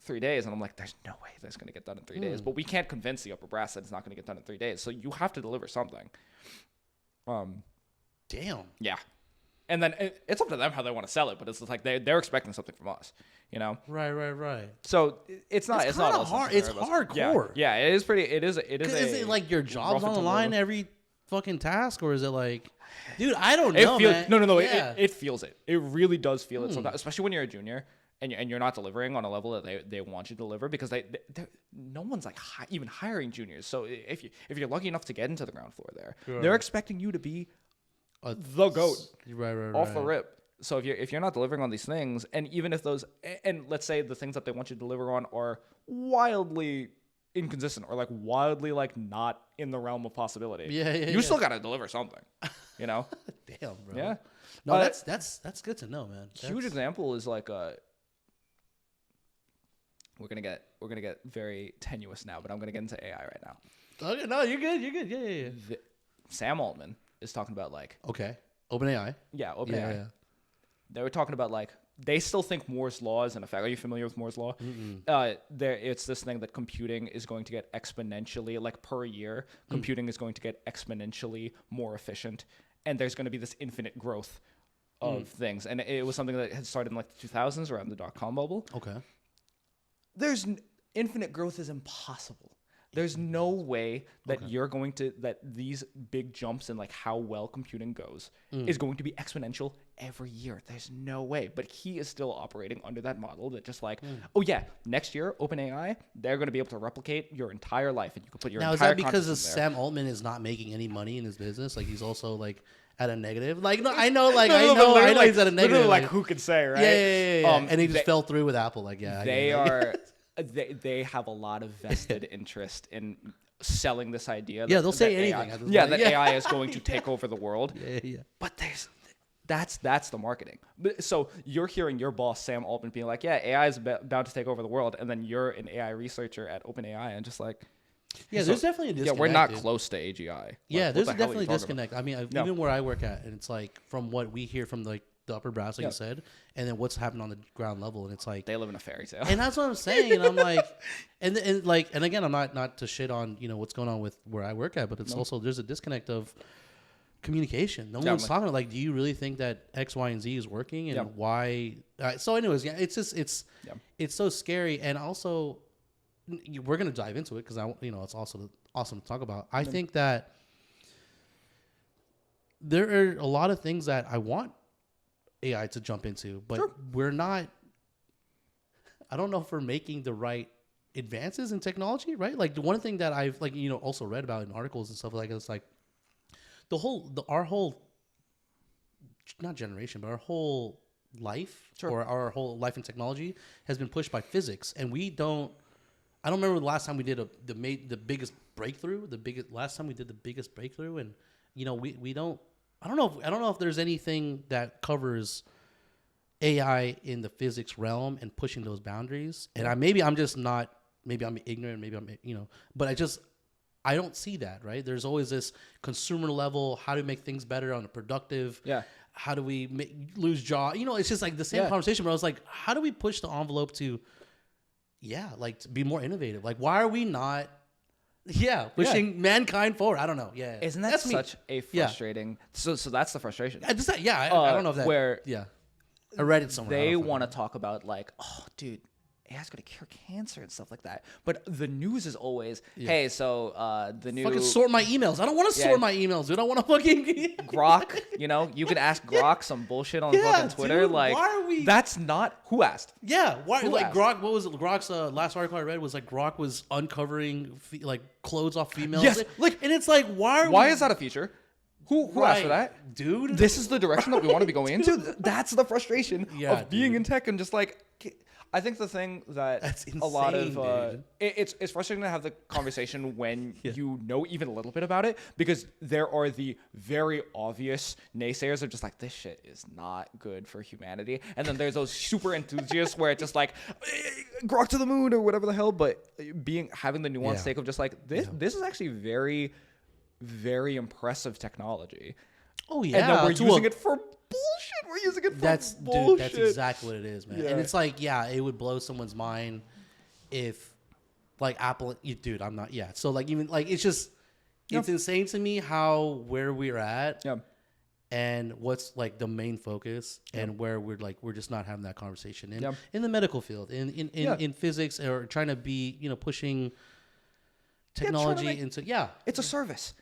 3 days. And I'm like, there's no way that's going to get done in 3 days. But we can't convince the upper brass that it's not going to get done in 3 days. So you have to deliver something. Damn. Yeah. And then it's up to them how they want to sell it. But it's like they're expecting something from us, you know? Right. So it's not hard. It's hardcore. Yeah, it is pretty. Is it like your job's on the line every fucking task, or is it like, dude, I don't know, man. No. Yeah. It feels it. It really does feel it sometimes, especially when you're a junior. And you're not delivering on a level that they want you to deliver because no one's like even hiring juniors. So if you're lucky enough to get into the ground floor there, they're expecting you to be the GOAT off the rip. So if you're not delivering on these things, and even if those, and let's say the things that they want you to deliver on are wildly inconsistent or like wildly like not in the realm of possibility, you still got to deliver something, you know? Damn, bro. Yeah. No, that's good to know, man. Huge example is like we're gonna get very tenuous now, but I'm gonna get into AI right now. Okay, no, you're good. Yeah. Sam Altman is talking about like OpenAI. Yeah, OpenAI. Yeah. They were talking about like they still think Moore's law is in effect. Are you familiar with Moore's law? It's this thing that computing is going to get exponentially, like per year, computing is going to get exponentially more efficient, and there's going to be this infinite growth of things. And it was something that had started in like the 2000s around the dot-com bubble. Okay. There's infinite growth is impossible. There's no way that that these big jumps in like how well computing goes is going to be exponential every year. There's no way. But he is still operating under that model that just like, oh yeah, next year, OpenAI, they're going to be able to replicate your entire life, and you can put your entire Now, is that because Sam Altman is not making any money in his business? Like he's also like at a negative? Like, no, I know he's at a negative. Like who could say, right? Yeah. And he just fell through with Apple. Like, yeah. They have a lot of vested interest in selling this idea. They'll say anything. That AI is going to take over the world. Yeah. But that's the marketing. So you're hearing your boss, Sam Altman, being like, yeah, AI is about to take over the world. And then you're an AI researcher at OpenAI and just like, yeah, there's definitely a disconnect. Yeah, we're not close to AGI. There's definitely a disconnect. I mean, even where I work at, and it's like from what we hear from like the upper brass, like you said, and then what's happening on the ground level, and it's like they live in a fairy tale. And that's what I'm saying. And I'm like, and again, I'm not to shit on what's going on with where I work at, but it's also there's a disconnect of communication. No one's talking like, do you really think that X, Y, and Z is working, and why? So, anyways, it's just it's so scary, and also we're gonna dive into it because it's also awesome to talk about. I think that there are a lot of things that I want AI to jump into, but we're not. I don't know if we're making the right advances in technology, right? Like the one thing that I've also read about in articles and stuff like that, it's like our whole not generation, but our whole life or our whole life in technology has been pushed by physics, and I don't remember the last time we did the biggest breakthrough. Last time we did the biggest breakthrough, and we don't. I don't know if there's anything that covers AI in the physics realm and pushing those boundaries. And maybe I'm ignorant, but I don't see that, right? There's always this consumer level, how to make things better on a productive. Yeah. How do we lose jaw? It's just like the same conversation, but I was like, how do we push the envelope to to be more innovative? Like, why are we not pushing mankind forward? I don't know. Yeah. Isn't that such a frustrating... So that's the frustration. I don't know if that... I read it somewhere. They want to talk about like, oh, dude, AI is going to cure cancer and stuff like that. But the news is always, hey, so the new... Fucking sort my emails. I don't want to sort my emails, dude. I want to fucking... Grok, you know, you can ask Grok some bullshit on fucking Twitter. Dude, like, why are we... That's not... Who asked? Yeah, why? Who like asked? Grok, what was it? Grok's last article I read was like Grok was uncovering like clothes off females. Yes, like, and it's like, why is that a feature? Who asked for that? Dude? This is the direction that we want to be going into? That's the frustration of being in tech and just like... I think the thing that a lot of... it's frustrating to have the conversation when you know even a little bit about it, because there are the very obvious naysayers of just like, this shit is not good for humanity. And then there's those super enthusiasts where it's just like, Grok to the moon or whatever the hell. But having the nuanced take of just like, this is actually very... very impressive technology. Oh yeah, and then we're using it for bullshit. We're using it for bullshit. Dude, that's exactly what it is, man. And it's like, it would blow someone's mind if, like, Apple. Dude, I'm not. Yeah, so like even like it's just it's insane to me where we're at. Yeah. And what's like the main focus and where we're just not having that conversation in the medical field, in physics, or trying to be pushing technology into it's a service.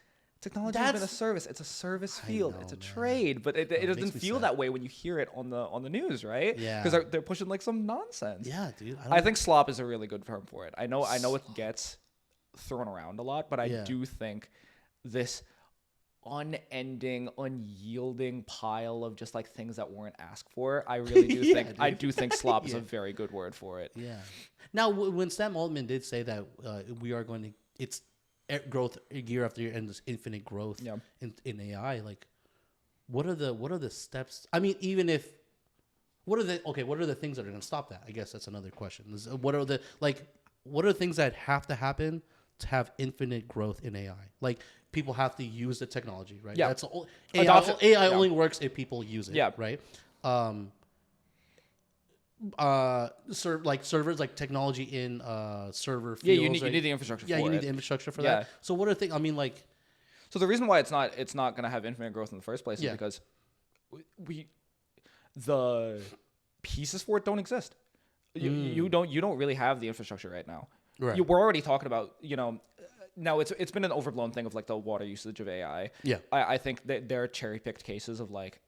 Technology has been a service. It's a service field. It's a trade, but it doesn't feel that way when you hear it on the news, right? Yeah, because they're pushing like some nonsense. Yeah, dude. I think slop is a really good term for it. I know it gets thrown around a lot, but I do think this unending, unyielding pile of just like things that weren't asked for. I really do think. I do think slop is a very good word for it. Yeah. Now, when Sam Altman did say that we are going to, it's growth year after year and this infinite growth in AI, like what are the steps? I mean, even if what are the things that are going to stop that? I guess that's another question. What are the things that have to happen to have infinite growth in AI? Like people have to use the technology, right? Yeah. That's AI only works if people use it. Yeah. Right. Servers, like technology in server fields. Yeah, you need the infrastructure for it. Yeah, you need the infrastructure for that. So what are things? I mean, like, so the reason why it's not going to have infinite growth in the first place is because the pieces for it don't exist. You don't really have the infrastructure right now. Right. We're already talking about now it's been an overblown thing of like the water usage of AI. Yeah, I think that there are cherry picked cases of like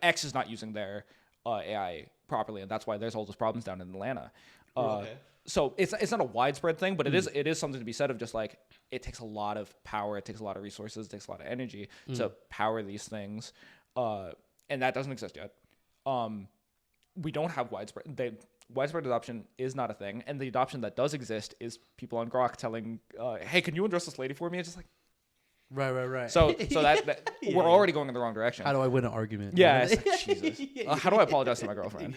X is not using their AI properly, and that's why there's all those problems down in Atlanta. So it's not a widespread thing, but it is something to be said of just like it takes a lot of power, it takes a lot of resources, it takes a lot of energy to power these things, and that doesn't exist yet. We don't have widespread adoption is not a thing, and the adoption that does exist is people on Grok telling, "Hey, can you undress this lady for me?" It's just like. Right. So that we're already going in the wrong direction. How do I win an argument? Yeah, it's like, Jesus. How do I apologize to my girlfriend?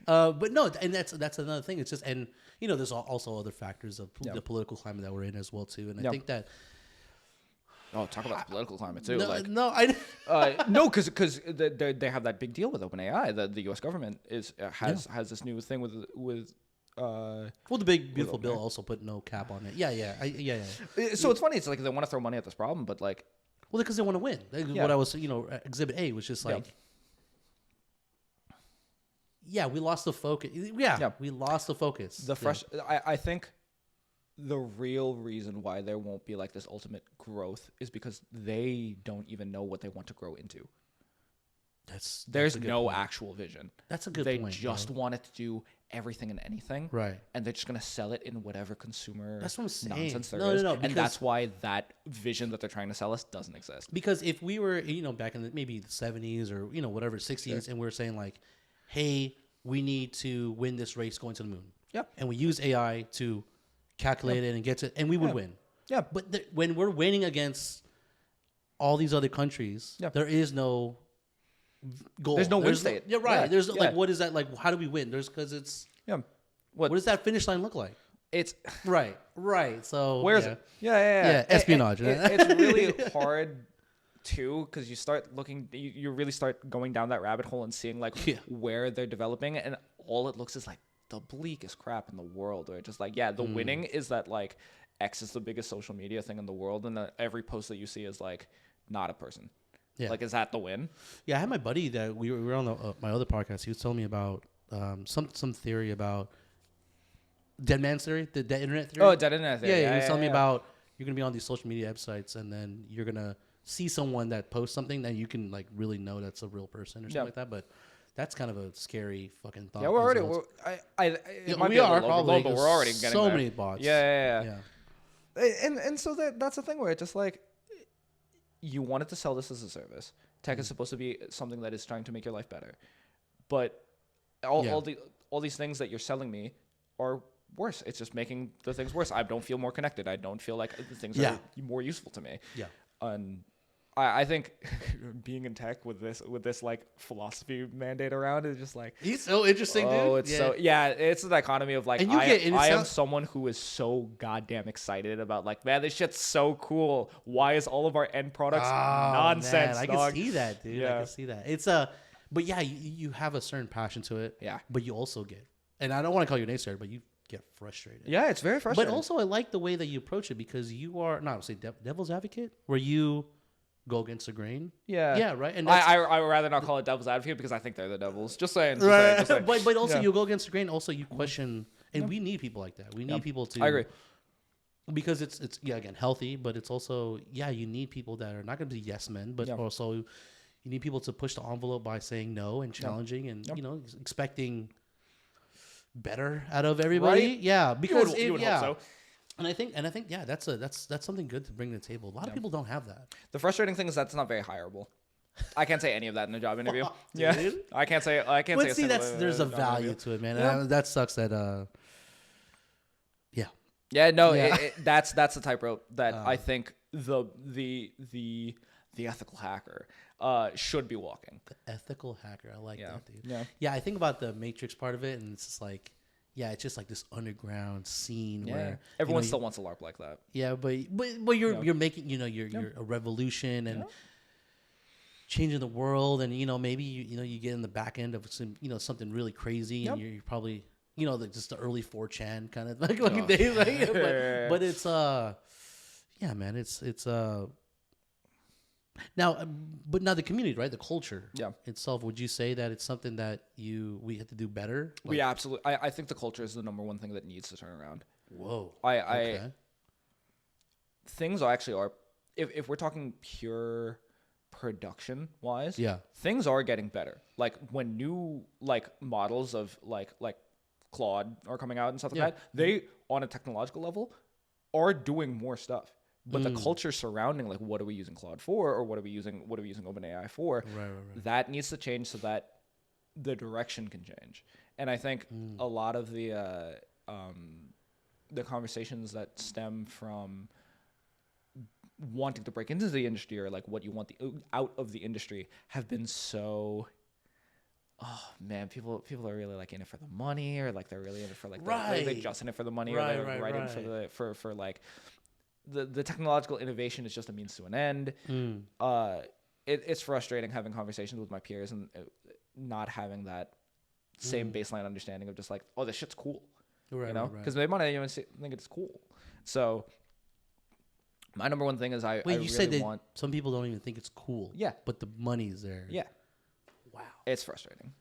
But no, and that's another thing. It's just, and there's also other factors of the political climate that we're in as well too. And I think that. Oh, talk about the political climate too. No, because they have that big deal with OpenAI. The U.S. government has this new thing with. The big beautiful bill also put no cap on it. Yeah. So it's funny. It's like they want to throw money at this problem, but like, because they want to win. What I was, Exhibit A was just like, we lost the focus. We lost the focus. I think the real reason why there won't be like this ultimate growth is because they don't even know what they want to grow into. There's no actual vision. That's a good point. They just want it to do everything and anything. Right. And they're just going to sell it in whatever consumer nonsense there is. No, and that's why that vision that they're trying to sell us doesn't exist. Because if we were, back in maybe the 70s or, whatever, 60s, and we were saying like, hey, we need to win this race going to the moon. Yeah. And we use AI to calculate it and get to, and we would win. Yeah. But when we're winning against all these other countries, there is no goal. There's no win state. Yeah, right. There's like, what is that like? How do we win? Because it's What does that finish line look like? It's right. So where is it? Yeah. Espionage. It's really hard too, because you start looking, you really start going down that rabbit hole and seeing like where they're developing, and all it looks is like the bleakest crap in the world. Or just like the winning is that like X is the biggest social media thing in the world, and every post that you see is like not a person. Yeah. Like, is that the win? Yeah, I had my buddy that we were on my other podcast. He was telling me about some theory about Dead man's theory, the dead internet theory. Oh, dead internet theory. Yeah, you're telling me about you're gonna be on these social media websites, and then you're gonna see someone that posts something that you can like really know that's a real person or something like that. But that's kind of a scary fucking thought. Yeah, we're already. We are probably, but we're already getting so there. many bots. Yeah. And so that's the thing where it's just like you wanted to sell this as a service. Tech is supposed to be something that is trying to make your life better, but all these things that you're selling me are worse. It's just making the things worse. I don't feel more connected. I don't feel like the things are more useful to me. Yeah. And I think being in tech with this like philosophy mandate around is just like, he's so interesting, dude. It's it's the dichotomy of like, I am someone who is so goddamn excited about like, man, this shit's so cool. Why is all of our end products nonsense? Man, I can see that, dude. I can see that. It's but yeah, you have a certain passion to it. Yeah. But you also get, and I don't want to call you an naysayer, but you get frustrated. Yeah, it's very frustrating. But also, I like the way that you approach it because you are not say devil's advocate, where you go against the grain. Yeah, right. And I would rather not call it devil's advocate because I think they're the devils. Just saying. But also you go against the grain. Also, you question, and we need people like that. We need people to. I agree. Because it's again healthy, but it's also you need people that are not going to be yes men, but also you need people to push the envelope by saying no and challenging and expecting better out of everybody. Right? Yeah, because you would hope so. And I think that's something good to bring to the table. A lot of people don't have that. The frustrating thing is that's not very hireable. I can't say any of that in a job interview. I can't say. But see, there's a value to it, man. And that sucks. That that's the tightrope that I think the ethical hacker should be walking. The ethical hacker, I like that, dude. Yeah, I think about the Matrix part of it, and it's just like. Yeah, it's just like this underground scene where everyone still wants a LARP like that. Yeah, but you're making you're a revolution and changing the world, and maybe you get in the back end of some something really crazy, and you're probably just the early 4chan kind of like days, right? But it's man, it's now, but now the community, right? The culture itself, would you say that it's something that we have to do better? We absolutely. I think the culture is the number one thing that needs to turn around. Whoa. Things are if we're talking pure production wise, things are getting better. Like when new models of like Claude are coming out and stuff like that, they on a technological level are doing more stuff. But the culture surrounding what are we using Claude for, or what are we using OpenAI for, right. That needs to change so that the direction can change. And I think a lot of the conversations that stem from wanting to break into the industry or what you want out of the industry have been so. Oh man, people are really in it for the money, or they're really in it for they're just in it for the money, or they're right in for the technological innovation is just a means to an end. It's frustrating having conversations with my peers and not having that same baseline understanding of just this shit's cool, because they might not even think it's cool. So my number one thing is you really said that some people don't even think it's cool. Yeah, but the money's there. Yeah. Wow. It's frustrating.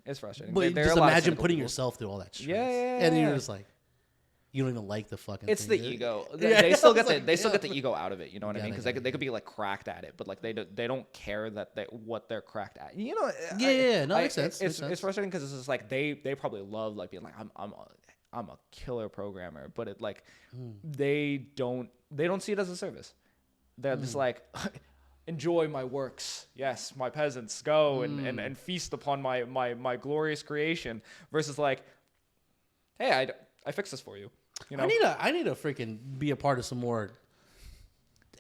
But just imagine putting yourself through all that stress. Yeah. And you're just you don't even like the fucking it's thing. The ego. They still get the ego out of it, you know what I mean? Because they could be cracked at it, but they don't care what they're cracked at. No, makes sense. It's frustrating because it's just they probably love being I'm a killer programmer, but they don't see it as a service. They're just enjoy my works. Yes, my peasants, go and feast upon my glorious creation. Versus hey, I fixed this for you. I need to freaking be a part of some more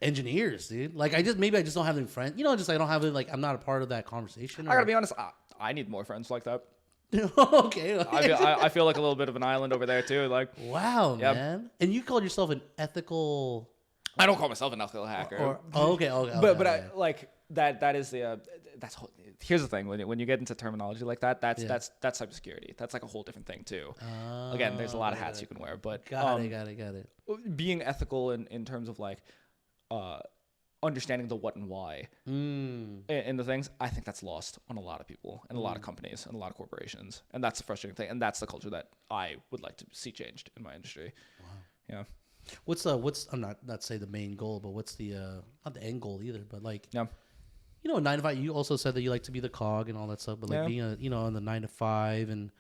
engineers, dude. I just don't have any friends. I don't have I'm not a part of that conversation. I gotta be honest. I need more friends like that. Okay. I feel like a little bit of an island over there too. Wow, man. And you called yourself an ethical. I don't call myself an ethical hacker. Okay. That is the here's the thing when you get into terminology like that, that's cybersecurity. That's a whole different thing too. Again, there's a lot of hats you can wear, but got it. Being ethical in terms of understanding the what and why in the things, I think that's lost on a lot of people and a lot of companies and a lot of corporations. And that's the frustrating thing. And that's the culture that I would like to see changed in my industry. Wow. Yeah. I'm not say the main goal, but what's the, not the end goal either, but like, yeah. 9 to 5, you also said that you like to be the cog and all that stuff, but like being in the 9 to 5 and,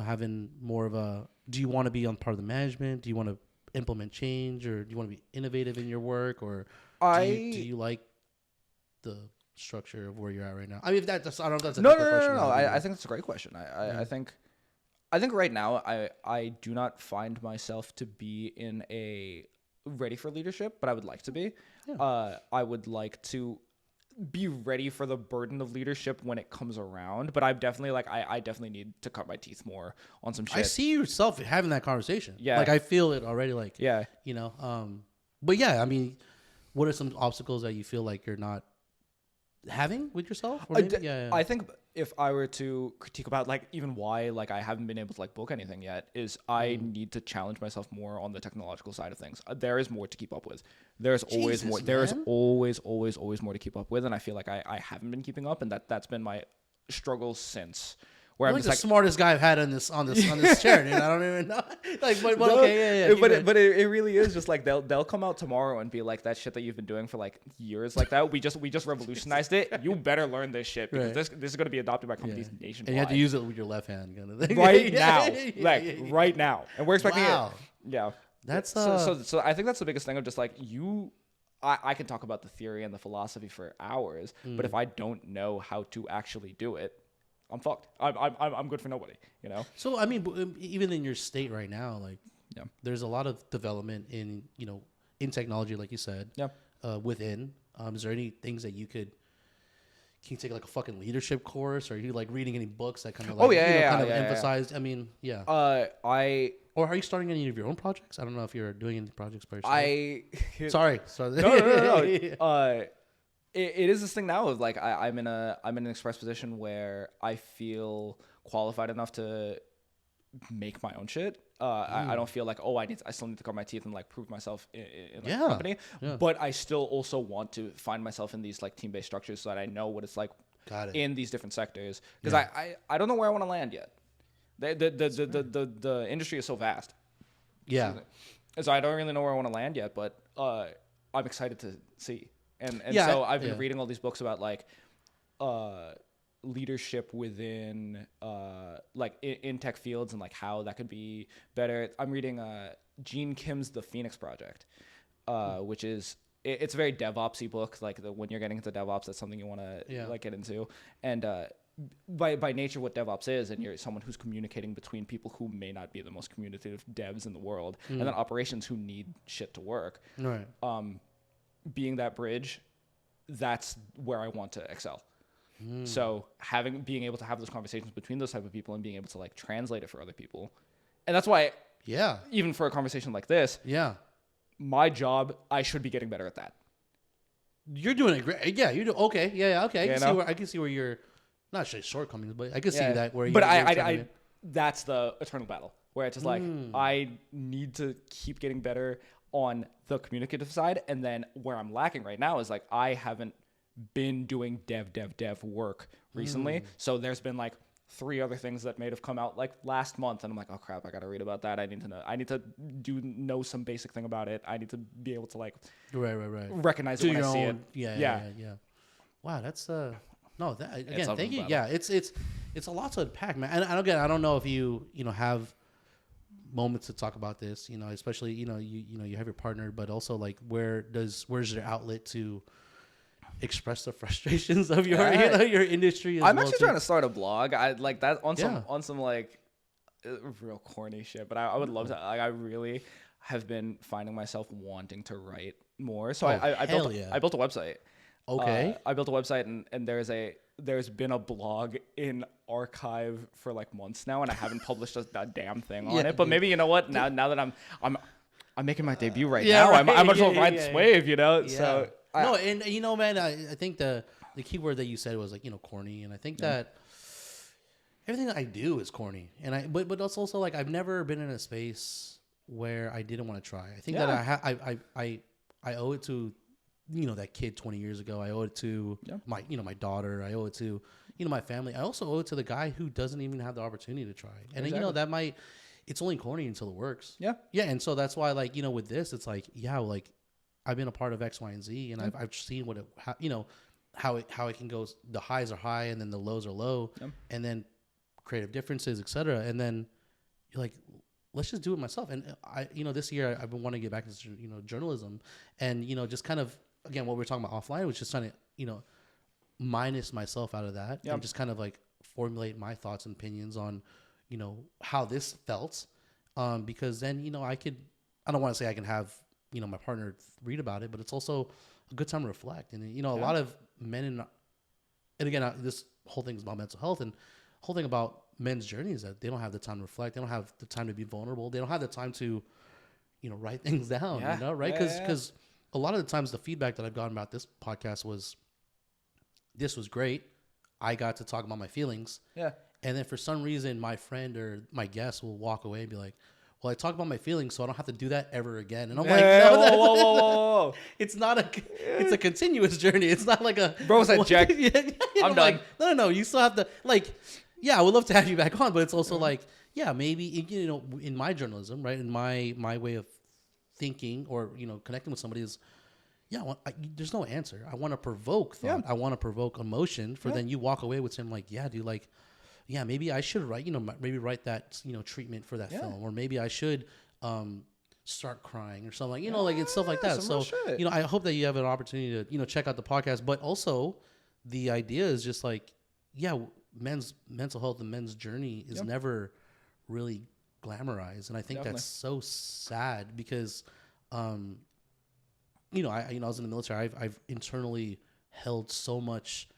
having more of a, do you want to be on part of the management? Do you want to implement change, or do you want to be innovative in your work, or do you like the structure of where you're at right now? I mean, I don't know if that's a no. question. I think that's a great question. I think right now I do not find myself to be in a ready for leadership, but I would like to be. Yeah. I would like to be ready for the burden of leadership when it comes around, but I'm definitely I definitely need to cut my teeth more on some shit. I see yourself having that conversation. Yeah. Like I feel it already. Like, yeah. But yeah, I mean, what are some obstacles that you feel like you're not having with yourself? Or I think if I were to critique about like even why like I haven't been able to like book anything yet is I need to challenge myself more on the technological side of things. There is more to keep up with. There's always more. There is always more to keep up with, and I feel like I haven't been keeping up, and that's been my struggle since. Where I'm like the smartest guy I've had on this chair, dude. I don't even know. Like, but okay, yeah. But it really is just like they'll come out tomorrow and be like, that shit that you've been doing for like years like that. We just revolutionized it. You better learn this shit because this is going to be adopted by companies nationwide. And you have to use it with your left hand, kind of thing. Right now, right now, and we're expecting it. Yeah, that's so I think that's the biggest thing of just like you. I can talk about the theory and the philosophy for hours, but if I don't know how to actually do it, I'm fucked. I'm good for nobody, So I mean, even in your state right now, like, there's a lot of development in in technology, like you said. Yeah. Within, is there any things that can you take like a fucking leadership course, or are you like reading any books that kind of like emphasized? I mean, yeah. Or are you starting any of your own projects? I don't know if you're doing any projects by yourself. Sorry. No. It is this thing now of like I'm in an express position where I feel qualified enough to make my own shit. I don't feel like I still need to cut my teeth and like prove myself in the company. Yeah. But I still also want to find myself in these like team-based structures so that I know what it's like in these different sectors. Because I don't know where I want to land yet. The industry is so vast. Yeah. So I don't really know where I want to land yet, but I'm excited to see. And so I've been reading all these books about like leadership within like in tech fields and like how that could be better. I'm reading Gene Kim's The Phoenix Project, which is it's a very DevOpsy book. Like when you're getting into DevOps, that's something you want to like get into. And by nature, what DevOps is, and you're someone who's communicating between people who may not be the most communicative devs in the world, and then operations who need shit to work. Right. Being that bridge, that's where I want to excel. So being able to have those conversations between those type of people and being able to like translate it for other people. And that's why even for a conversation like this, my job, I should be getting better at that. You're doing it great. Yeah, you do. Okay. Yeah. Okay. I can see where you're not sure shortcomings, but I can see that where you. But I that's the eternal battle where it's just like I need to keep getting better on the communicative side, and then where I'm lacking right now is like I haven't been doing dev work recently. So there's been like 3 other things that may have come out like last month, and I'm like, oh crap, I gotta read about that. I need to know. I need to know some basic thing about it. I need to be able to like recognize it when I see it. Yeah. Wow, that's no. That again, thank you. Yeah, it's a lot to unpack, man. And again, I don't know if you have moments to talk about this, especially you have your partner, but also like where's your outlet to express the frustrations of your your industry. I'm actually trying to start a blog. I like that on some like real corny shit, but I would love to. Like I really have been finding myself wanting to write more. So I built a website. Okay. I built a website and there's been a blog in archive for like months now, and I haven't published a damn thing on it. But maybe you know what? Now that I'm making my debut now, I might as well ride this wave, Yeah. So no, and man, I think the key word that you said was like corny, and I think that everything that I do is corny, and but it's also like I've never been in a space where I didn't want to try. I think that I owe it to that kid 20 years ago. I owe it to my daughter. I owe it to, my family. I also owe it to the guy who doesn't even have the opportunity to try. And exactly. It's only corny until it works. Yeah. Yeah. And so that's why, like, with this, it's like, like I've been a part of X, Y, and Z, and I've seen how it can go. The highs are high and then the lows are low, and then creative differences, etc. And then you're like, let's just do it myself. And I, this year I've been wanting to get back into, journalism, and, just kind of, again, what we were talking about offline was just trying to, minus myself out of that and just kind of like formulate my thoughts and opinions on, how this felt. Because then, I don't want to say I can have, my partner read about it, but it's also a good time to reflect. And, a lot of men and again, this whole thing is about mental health, and whole thing about men's journey is that they don't have the time to reflect. They don't have the time to be vulnerable. They don't have the time to, write things down, right? Because a lot of the times the feedback that I've gotten about this podcast was, this was great. I got to talk about my feelings. Yeah. And then for some reason, my friend or my guest will walk away and be like, well, I talk about my feelings, so I don't have to do that ever again. And I'm like, no, whoa. It's not it's a continuous journey. It's not like a... Bro said, Jack, I'm done. Like, no. You still have to, like, yeah, I would love to have you back on, but it's also like, yeah, maybe, in my journalism, right, in my way of thinking or, connecting with somebody is, there's no answer. I want to provoke thought. I want to provoke emotion for then you walk away with something like, yeah, dude, like, yeah, maybe I should write, maybe write that, treatment for that film, or maybe I should start crying or something, like it's stuff like that. So, I hope that you have an opportunity to, check out the podcast, but also the idea is just like, men's mental health and men's journey is never really glamorized. And I think that's so sad because, I was in the military. I've internally held so much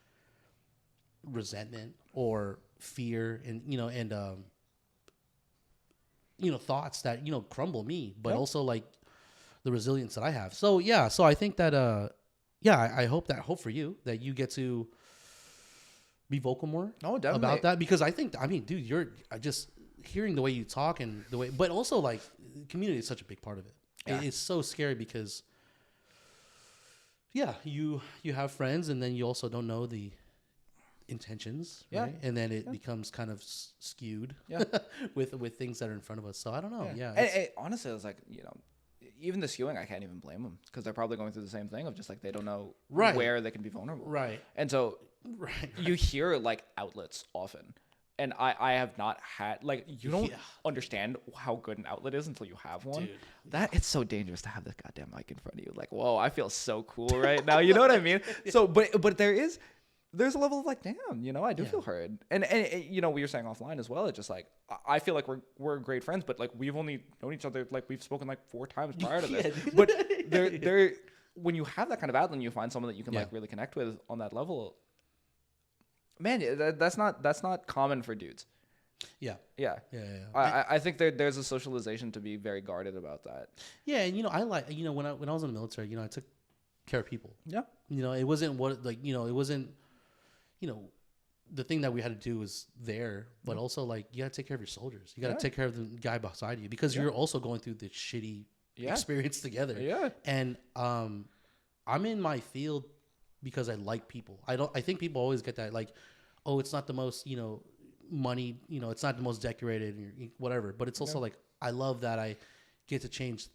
resentment or fear and thoughts that crumble me, but also like the resilience that I have. So so I think that I hope for you that you get to be vocal more about that, because I mean dude, you're just hearing the way you talk and the way, but also like community is such a big part of it. It's so scary because you have friends and then you also don't know the intentions, right? And then it becomes kind of skewed with things that are in front of us. So I don't know. And honestly, it's like, even the skewing, I can't even blame them because they're probably going through the same thing of just like they don't know where they can be vulnerable. Right. And so you hear like outlets often. And I have not had, like, you don't understand how good an outlet is until you have one. Dude. It's so dangerous to have this goddamn mic in front of you. Like, whoa, I feel so cool right now. You know what I mean? So, but there's a level of like, damn, I do feel heard. And we were saying offline as well. It's just like, I feel like we're great friends, but like we've only known each other, like we've spoken like 4 times prior to this. But there, when you have that kind of outlet and you find someone that you can like really connect with on that level, man, that's not common for dudes. Yeah. I think there's a socialization to be very guarded about that. Yeah, and I like when I was in the military, I took care of people. Yeah. It wasn't it wasn't the thing that we had to do was there, but also like you got to take care of your soldiers. You got to take care of the guy beside you because you're also going through this shitty experience together. Yeah. And I'm in my field because I like people. I think people always get that like, oh, it's not the most, money, it's not the most decorated or whatever, but it's also like, I love that I get to change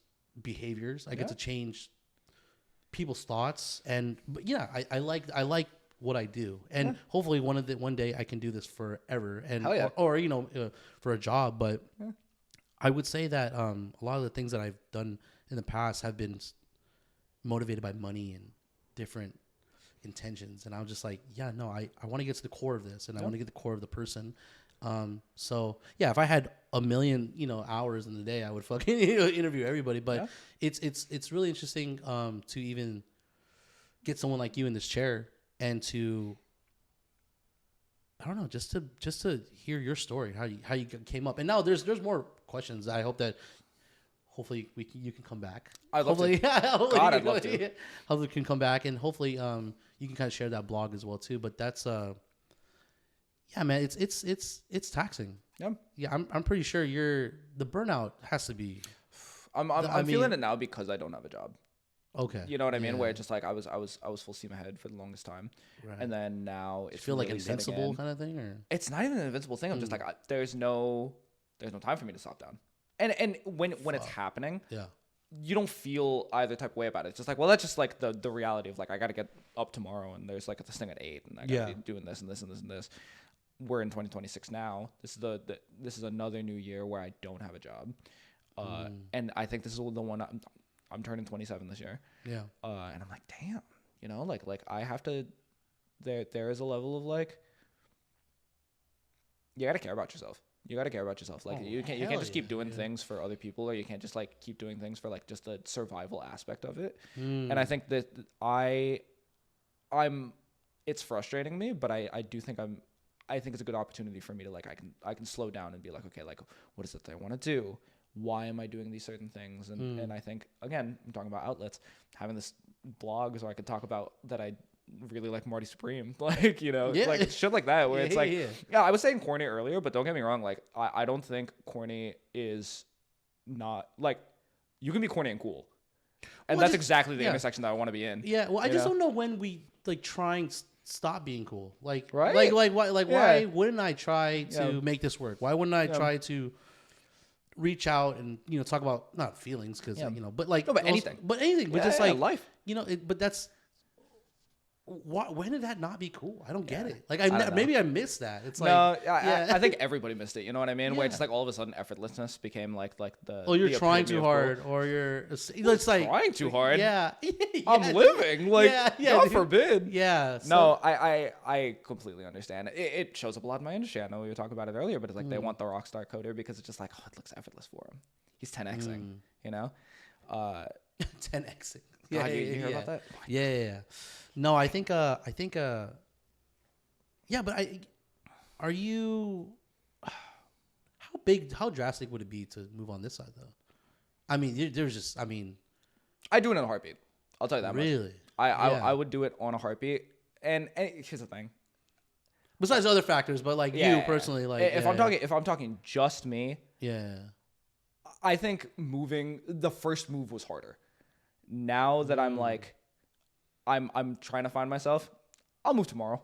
behaviors. I get to change people's thoughts. But I like what I do. And hopefully one day I can do this forever and, or for a job. But I would say that, a lot of the things that I've done in the past have been motivated by money and different intentions, and I was just like, I want to get to the core of this, and I want to get the core of the person. So if I had a million hours in the day, I would fucking interview everybody. But it's really interesting to even get someone like you in this chair and to, I don't know, just to hear your story, how you came up. And now there's more questions. I hope that hopefully you can come back. I'd love to. God, I'd love to. Hopefully you can come back, and hopefully you can kind of share that blog as well too. But that's man, it's taxing. Yeah, I'm pretty sure the burnout has to be. I'm feeling it now because I don't have a job. Okay. You know what I mean? Where it's just like I was full steam ahead for the longest time, right. And then now it's feel really like invincible kind of thing, or it's not even an invincible thing. I'm just like there's no time for me to stop down, and when it's happening, you don't feel either type of way about it. It's just like, well, that's just like the reality of like I got to get up tomorrow, and there's like this thing at 8, and I got to be doing this and this and this and this. We're in 2026 now. This is another new year where I don't have a job, and I think this is the one. I'm turning 27 this year. Yeah. And I'm like, damn, you know, like I have to, there is a level of like, you got to care about yourself. You got to care about yourself. Like you can't just keep doing things for other people, or you can't just like keep doing things for like just the survival aspect of it. And I think that it's frustrating me, but I do think I think it's a good opportunity for me to like, I can slow down and be like, okay, like what is it that I want to do? Why am I doing these certain things? And I think, again, I'm talking about outlets, having this blog so I could talk about that I really like Marty Supreme, like, you know, like shit like that, where it's like, I was saying corny earlier, but don't get me wrong. Like, I don't think corny is not like, you can be corny and cool. And that's exactly the intersection that I want to be in. Yeah. Well, I just don't know when we like try and stop being cool. Like, right? Why wouldn't I try to make this work? Why wouldn't I try to reach out and, you know, talk about not feelings because you know, but like anything, but just like life, you know. But that's when did that not be cool? I don't get it. Like maybe I missed that. It's like I think everybody missed it. You know what I mean? Where it's like all of a sudden effortlessness became like the you're trying too hard, or it's like trying too hard. Yeah, I'm living like God forbid. Yeah. No, I completely understand. It shows up a lot in my industry. I know we were talking about it earlier, but it's like they want the rock star coder because it's just like, oh, it looks effortless for him. He's 10xing, you know. 10xing. Yeah, you hear about that? Yeah. No, I think, but are you, how drastic would it be to move on this side though? I mean, there's just, I do it in a heartbeat. I'll tell you that much. Really? I would do it on a heartbeat. And here's the thing. Besides other factors, but like you personally, like if I'm talking just me, I think the first move was harder. Now that I'm like, I'm trying to find myself, I'll move tomorrow.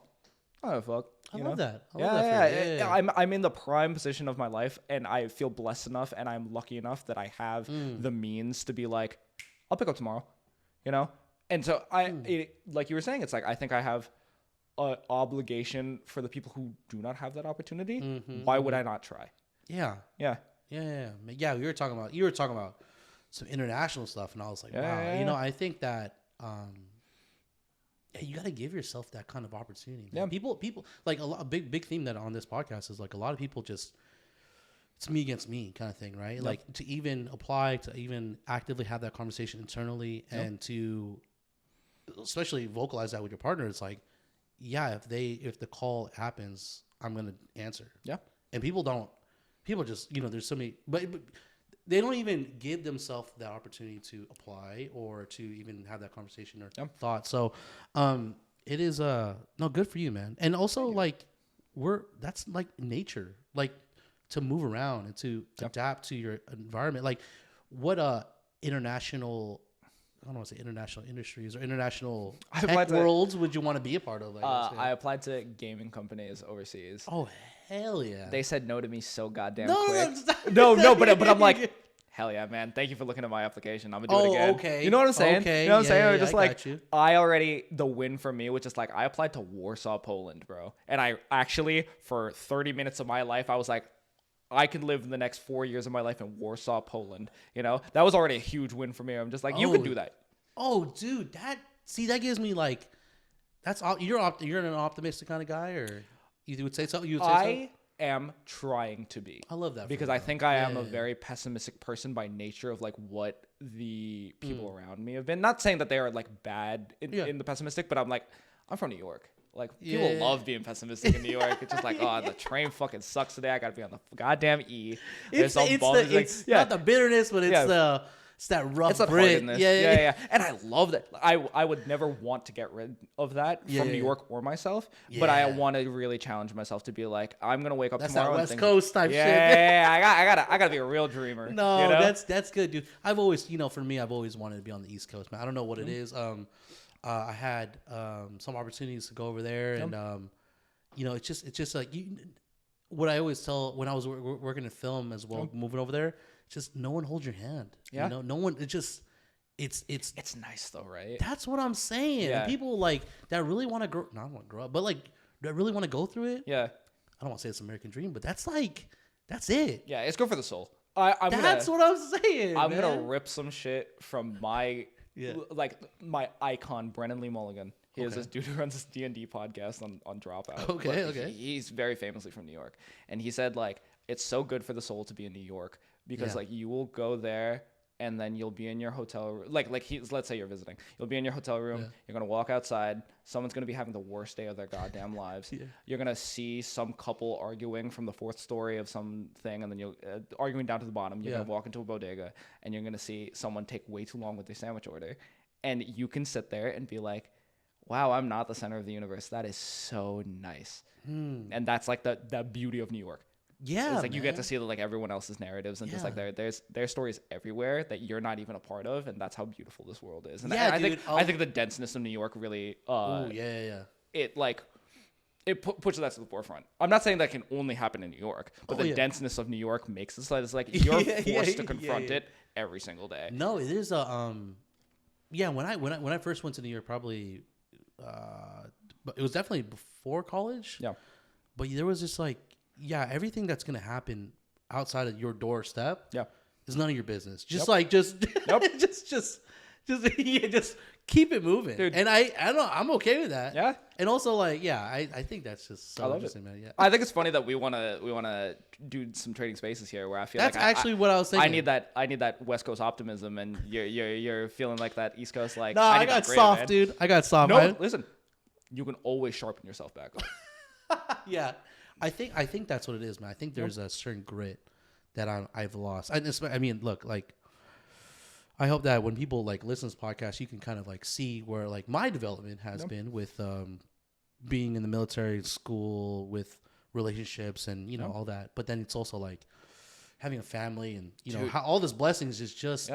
I don't give a fuck. I love that. I'm in the prime position of my life, and I feel blessed enough, and I'm lucky enough that I have the means to be like, I'll pick up tomorrow, you know? And so like you were saying, it's like, I think I have an obligation for the people who do not have that opportunity. Why would I not try? Yeah. You were talking about some international stuff, and I was like, wow. You know, I think that you got to give yourself that kind of opportunity. Man. People like a big theme that on this podcast is like a lot of people just, it's me against me kind of thing, right? Like to even apply, to even actively have that conversation internally, and to especially vocalize that with your partner. It's like, if the call happens, I'm gonna answer. Yeah. And people just, you know, there's so many, but they don't even give themselves the opportunity to apply or to even have that conversation or thought. So, it is good for you, man. And also like that's like nature, like to move around and to adapt to your environment. Like what international, I don't want to say international industries or international tech worlds would you want to be a part of? I applied to gaming companies overseas. Oh, hell yeah. They said no to me so goddamn quick. No, but I'm like, hell yeah, man. Thank you for looking at my application. I'm going to do it again. Okay. You know what I'm saying? Okay. You know what I'm saying? Just like, the win for me, which is like, I applied to Warsaw, Poland, bro. And I actually, for 30 minutes of my life, I was like, I could live the next 4 years of my life in Warsaw, Poland. You know, that was already a huge win for me. I'm just like, you can do that. Oh, dude, that gives me like, you're an optimistic kind of guy, or you would say something. I am trying to be. I love that because I think I am a very pessimistic person by nature of like what the people around me have been. Not saying that they are like bad in the pessimistic, but I'm like, I'm from New York. Like, people love being pessimistic in New York. It's just like, the train fucking sucks today. I got to be on the goddamn E. It's not the bitterness, but it's It's that rough It's that Brit. hardness. Yeah. And I love that. I would never want to get rid of that from New York or myself, but I want to really challenge myself to be like, I'm gonna wake up tomorrow. That's that West Coast type shit. Yeah, I gotta be a real dreamer. No, you know? that's good, dude. I've always, for me, I've always wanted to be on the East Coast, man. I don't know what it is. I had some opportunities to go over there, and it's just like what I always tell when I was working in film as well, moving over there. Just no one holds your hand. Yeah. No one. It's nice though, right? That's what I'm saying. Yeah. And people like that really want to grow. Not want to grow up, but like that really want to go through it. Yeah. I don't want to say it's American dream, but that's it. Yeah, it's good for the soul. That's what I'm saying. I'm gonna rip some shit from my Yeah. my icon, Brennan Lee Mulligan. He is this dude who runs this D&D podcast on Dropout. Okay. He's very famously from New York. And he said, like, it's so good for the soul to be in New York because, like, you will go there and then you'll be in your hotel room. Let's say you're visiting. You'll be in your hotel room. Yeah. You're going to walk outside. Someone's going to be having the worst day of their goddamn lives. Yeah. You're going to see some couple arguing from the fourth story of something, and then you'll arguing down to the bottom. You're going to walk into a bodega, and you're going to see someone take way too long with their sandwich order. And you can sit there and be like, wow, I'm not the center of the universe. That is so nice. And that's like the beauty of New York. Yeah, it's like you get to see like everyone else's narratives and just like there's stories everywhere that you're not even a part of, and that's how beautiful this world is. And I think the denseness of New York really it like it pushes that to the forefront. I'm not saying that can only happen in New York, but the denseness of New York makes it so that it's like you're forced to confront it every single day. No, it is a when I first went to New York, probably but it was definitely before college. Yeah, but there was just like everything that's gonna happen outside of your doorstep is none of your business. Just just keep it moving, dude. And I don't know, I'm okay with that. Yeah, and also like I think that's just so interesting, man. Yeah, I think it's funny that we wanna do some trading spaces here where I feel that's like actually what I was thinking. I need that West Coast optimism, and you're feeling like that East Coast like. No, I got soft, man. Dude. I got soft. No, listen, you can always sharpen yourself back up. Yeah. I think that's what it is, man. I think there's a certain grit that I've lost. I mean, look, like, I hope that when people like listen to this podcast, you can kind of like see where like my development has been with being in the military school, with relationships and all that. But then it's also like having a family and know how all this blessings is just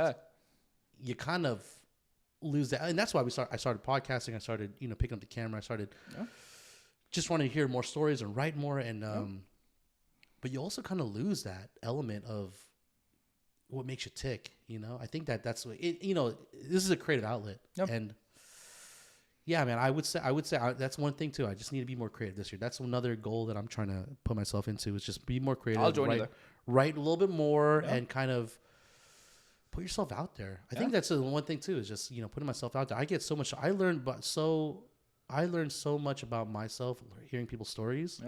you kind of lose that, and that's why I started podcasting. I started picking up the camera. I started. Just want to hear more stories and write more, and but you also kind of lose that element of what makes you tick. I think that's what it. This is a creative outlet, and yeah, man, I would say that's one thing too. I just need to be more creative this year. That's another goal that I'm trying to put myself into, is just be more creative. I'll join you there. Write a little bit more and kind of put yourself out there. I think that's the one thing too, is just putting myself out there. I get so much. I learned so much about myself hearing people's stories,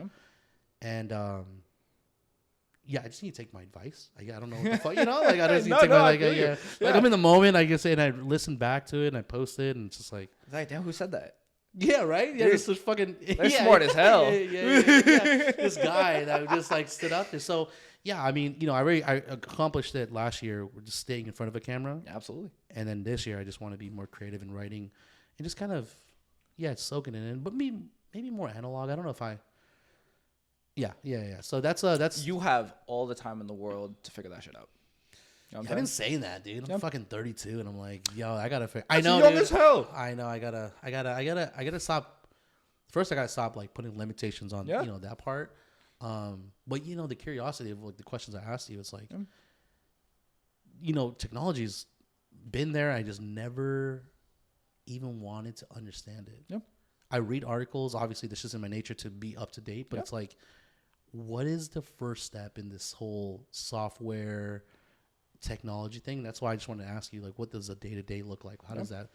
and I just need to take my advice. I don't know what the fuck, like I just need to take my like I'm in the moment, I guess, and I listen back to it and I post it, and it's just like damn, who said that? Yeah, right. Yeah, this was fucking. They're smart as hell. This guy that just like stood out there. So yeah, I mean, I accomplished it last year. We're just staying in front of a camera. Absolutely. And then this year, I just want to be more creative in writing and just kind of. Yeah, it's soaking it in, but maybe more analog. I don't know if I. Yeah. So that's. You have all the time in the world to figure that shit out. I've been saying that, dude. I'm fucking 32, and I'm like, yo, I gotta. I know, young as hell. I know. I gotta stop. First, I gotta stop like putting limitations on that part. But the curiosity of like the questions I asked you, it's like, technology's been there. I just never even wanted to understand it. Yep. I read articles. Obviously, this is in my nature to be up to date, but it's like, what is the first step in this whole software technology thing? That's why I just wanted to ask you, like, what does a day-to-day look like? What does that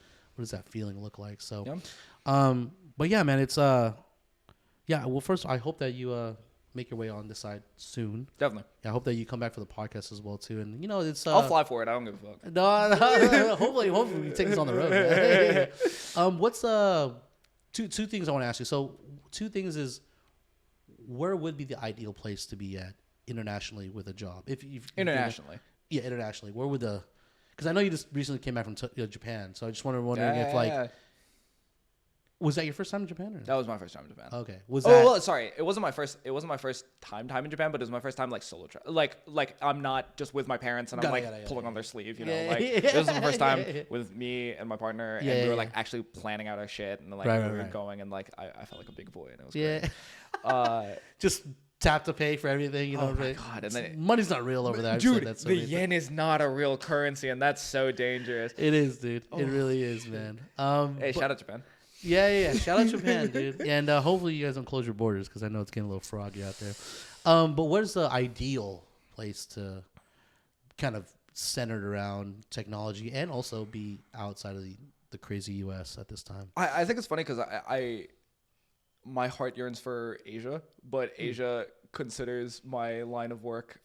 feeling look like? So, but yeah, man, it's well, first, I hope that you make your way on this side soon. Definitely. Yeah, I hope that you come back for the podcast as well too. And it's I'll fly for it. I don't give a fuck. No. Hopefully we take this on the road. What's two things I want to ask you? So two things is, where would be the ideal place to be at internationally with a job? If internationally, where would because I know you just recently came back from Japan, so I just wondering if like. Was that your first time in Japan? Or? That was my first time in Japan. Okay. Was that? Oh, well, sorry. It wasn't my first. It wasn't my first time in Japan, but it was my first time like solo travel. Like I'm not just with my parents and I'm pulling on their sleeve. You know, like this was my first time with me and my partner, and we were like actually planning out our shit and like we were going, and like I felt like a big boy, and it was great. Just tap to pay for everything. You know, my God. And then money's not real over there, dude. The yen is not a real currency, and that's so dangerous. It is, dude. It really is, man. Hey, shout out Japan. Yeah. Shout out Japan, dude. And hopefully you guys don't close your borders because I know it's getting a little froggy out there. But what is the ideal place to kind of centered around technology and also be outside of the crazy U.S. at this time? I think it's funny because my heart yearns for Asia, but Asia considers my line of work,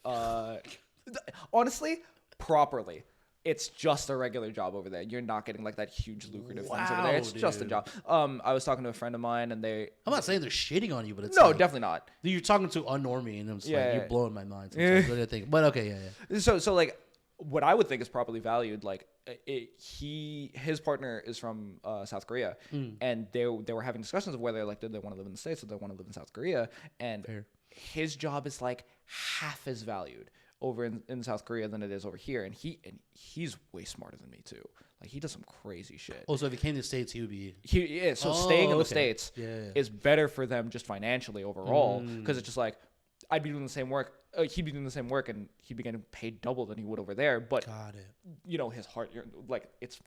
honestly, properly. It's just a regular job over there. You're not getting like that huge lucrative things over there. It's just a job. I was talking to a friend of mine, and I'm not saying they're shitting on you, but it's no, definitely not. You're talking to unnormie, and it's like you're blowing my mind. Sometimes. What do you think? But okay, yeah. So like, what I would think is properly valued, like his partner is from South Korea, and they were having discussions of whether like did they want to live in the States or did they want to live in South Korea, and his job is like half as valued over in South Korea than it is over here, and he's way smarter than me too. Like he does some crazy shit. Oh, so if he came to the States, he would be. Staying in the States is better for them just financially overall, because it's just like I'd be doing the same work. He'd be doing the same work, and he'd be getting paid double than he would over there. But you know, his heart, like it's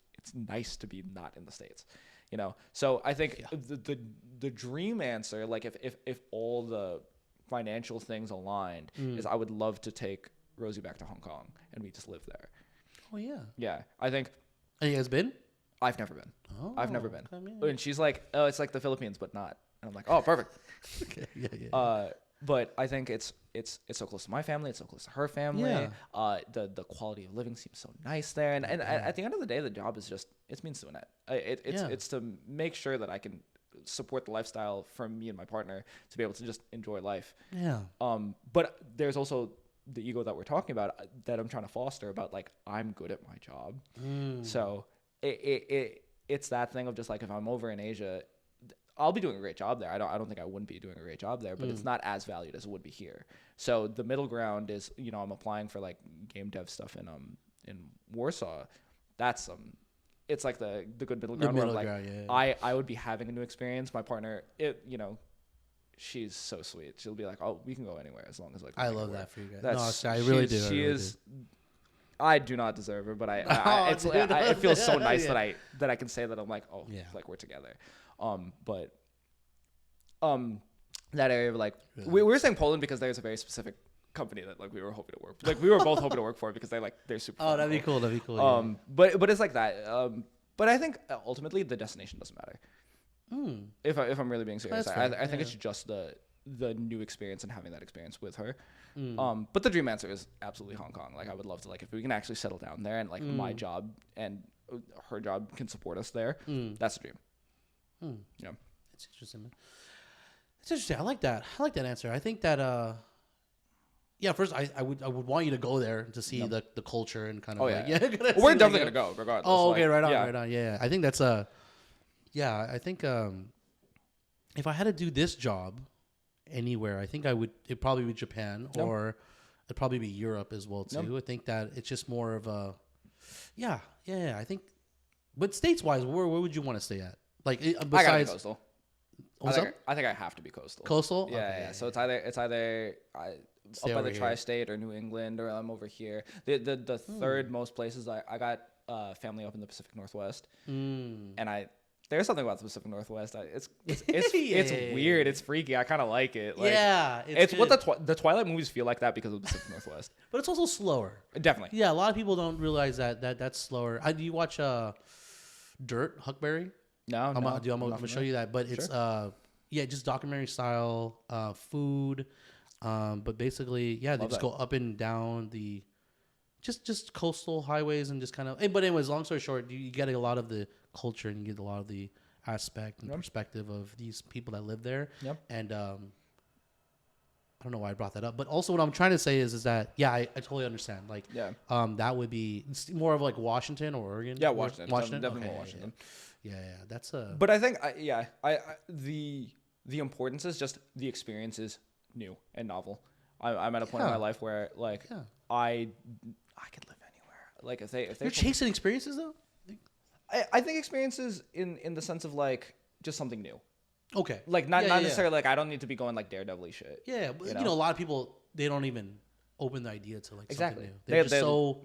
nice to be not in the States, you know. So I think the dream answer, like if all the financial things aligned, is I would love to take Rosie back to Hong Kong and we just live there. Oh yeah. Yeah, I think. And you guys been? I've never been. I've never been. Okay, and she's like, oh, it's like the Philippines, but not. And I'm like, oh, perfect. Okay. Yeah. But I think it's so close to my family. It's so close to her family. Yeah. The quality of living seems so nice there. And at the end of the day, the job is just it's means to an end. It's to make sure that I can support the lifestyle for me and my partner to be able to just enjoy life. Yeah. But there's also the ego that we're talking about that I'm trying to foster about like I'm good at my job. So it's that thing of just like if I'm over in Asia, I'll be doing a great job there. I don't think I wouldn't be doing a great job there, but it's not as valued as it would be here. So the middle ground is, you know, I'm applying for like game dev stuff in Warsaw. That's it's like the good middle ground. I would be having a new experience. My partner, she's so sweet. She'll be like, "Oh, we can go anywhere as long as like." I love that for you guys. I really do. She is. I do not deserve her, but it feels so nice that I can say that I'm like, oh, like we're together. That area of like we were saying Poland because there's a very specific company that like we were hoping to work. Like we were both hoping to work for because they're super. Oh, that'd be cool. But it's like that. But I think ultimately the destination doesn't matter. If I'm really being serious, I think it's just the new experience and having that experience with her. But the dream answer is absolutely Hong Kong. Like I would love to, like if we can actually settle down there and like my job and her job can support us there. That's the dream. Yeah, it's interesting, man. It's interesting. I like that answer. I think that first I would want you to go there to see the culture and kind of we're definitely gonna go regardless. Oh, okay, right on. Yeah, I think that's I think if I had to do this job anywhere, I think it'd probably be Japan or it'd probably be Europe as well too. I think that it's just more of a I think, but states wise, where would you want to stay at? Like besides, I gotta be coastal. I think I have to be coastal. Coastal? Yeah, okay, yeah. So it's either up by the tri-state or New England, or I'm over here. The third most places I got family up in the Pacific Northwest, and there's something about the Pacific Northwest. It's weird. It's freaky. I kind of like it. Like, it's what the Twilight movies feel like that because of the Pacific Northwest. But it's also slower. Definitely. Yeah, a lot of people don't realize that's slower. Do you watch Dirt, Huckberry? No, I'm gonna show you that. But it's just documentary style food. But basically, they just go up and down the just coastal highways and just kind of. But anyways, long story short, you get a lot of the culture and you get a lot of the aspect and perspective of these people that live there. Yep. And I'm don't know why I brought that up, but also what I'm trying to say is that I totally understand. Like, that would be more of like Washington or Oregon. Yeah, Washington. Definitely more Washington. Yeah, that's a. But I think the importance is just the experience is new and novel. I'm at a point in my life where like I could live anywhere. Like if they you're chasing experiences though. I think experiences in the sense of like just something new. Okay. Like not necessarily like I don't need to be going like Daredevil shit. Yeah, but you know, a lot of people they don't even open the idea to like exactly. something new. They're just so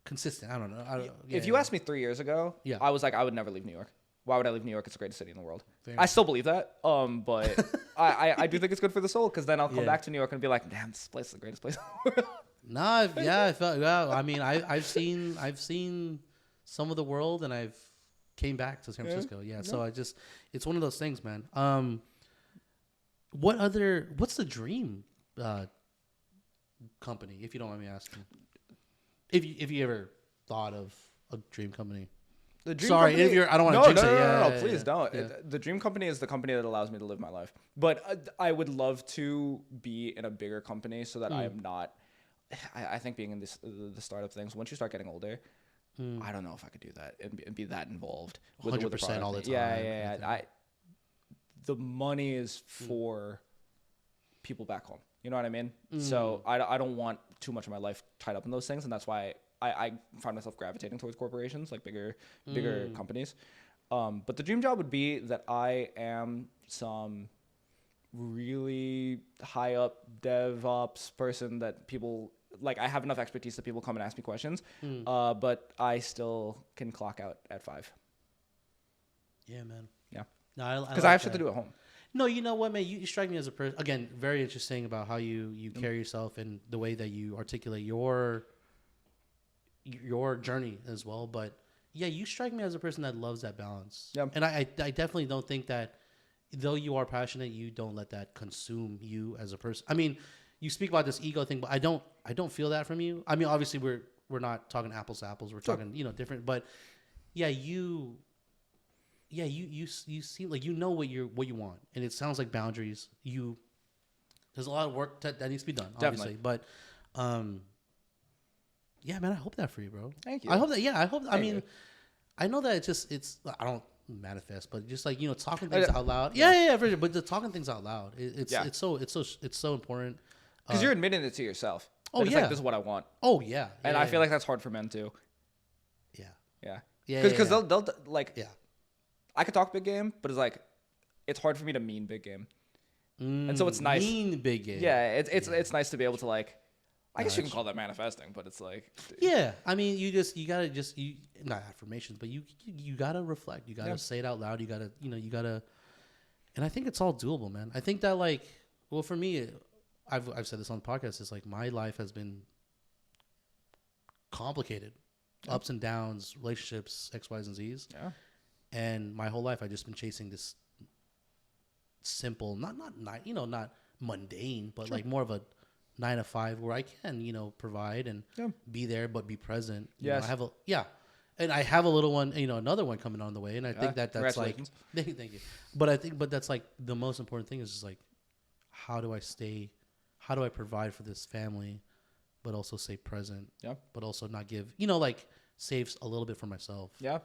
consistent. I don't know. If you asked me 3 years ago, I was like I would never leave New York. Why would I leave New York? It's the greatest city in the world. I still believe that. But I do think it's good for the soul because then I'll come back to New York and be like, damn, this place is the greatest place in the world. Nah, I felt I mean, I've seen some of the world and I've came back to San Francisco. Yeah. So it's one of those things, man. What's the dream company, if you don't mind me asking? If you ever thought of a dream company. The dream company, if you're, I don't want to jinx it. No, please don't. Yeah. The dream company is the company that allows me to live my life. But I would love to be in a bigger company so that I am not. I think being in the startup things, once you start getting older, I don't know if I could do that and be that involved. 100% all the time. Yeah. The money is for people back home. You know what I mean? So I don't want too much of my life tied up in those things, and that's why I find myself gravitating towards corporations, like bigger companies. But the dream job would be that I am some really high up DevOps person that people like. I have enough expertise that people come and ask me questions, but I still can clock out at 5. Yeah, man. Yeah. No, because I have shit to do at home. No, you know what, man? You strike me as a person. Again, very interesting about how you carry yourself and the way that you articulate your journey as well. But yeah, you strike me as a person that loves that balance. Yeah. And I definitely don't think that though you are passionate, you don't let that consume you as a person. I mean, you speak about this ego thing, but I don't feel that from you. I mean, obviously we're not talking apples to apples. We're talking, different, but yeah, you seem like you know what you want, and it sounds like boundaries. There's a lot of work that needs to be done, obviously, but yeah, man, I hope that for you, bro. Thank you. I hope that. Yeah, I hope. I mean, I know that it's. I don't manifest, but just like talking things out loud. Yeah, for sure. But the talking things out loud, it's so important. Because you're admitting it to yourself. Oh yeah, it's like, this is what I want. Oh yeah, and I feel like that's hard for men too. Yeah. Because they'll like. Yeah. I could talk big game, but it's hard for me to mean big game, and so it's nice. Mean big game. Yeah, it's nice to be able to like. I guess you can call that manifesting, but it's like. Yeah, I mean, you gotta not affirmations, but you gotta reflect. You gotta say it out loud. You gotta, and I think it's all doable, man. I think that well, for me, I've said this on the podcast. It's like my life has been complicated, ups and downs, relationships, X, Y's, and Z's. Yeah. And my whole life, I've just been chasing this simple, not mundane, but like more of a 9 to 5 where I can, provide and be there, but be present. Yes. And I have a little one, another one coming on the way. And I think that's like, thank you. But that's like the most important thing is just like, how do I provide for this family, but also stay present, but also not give, saves a little bit for myself. Yeah,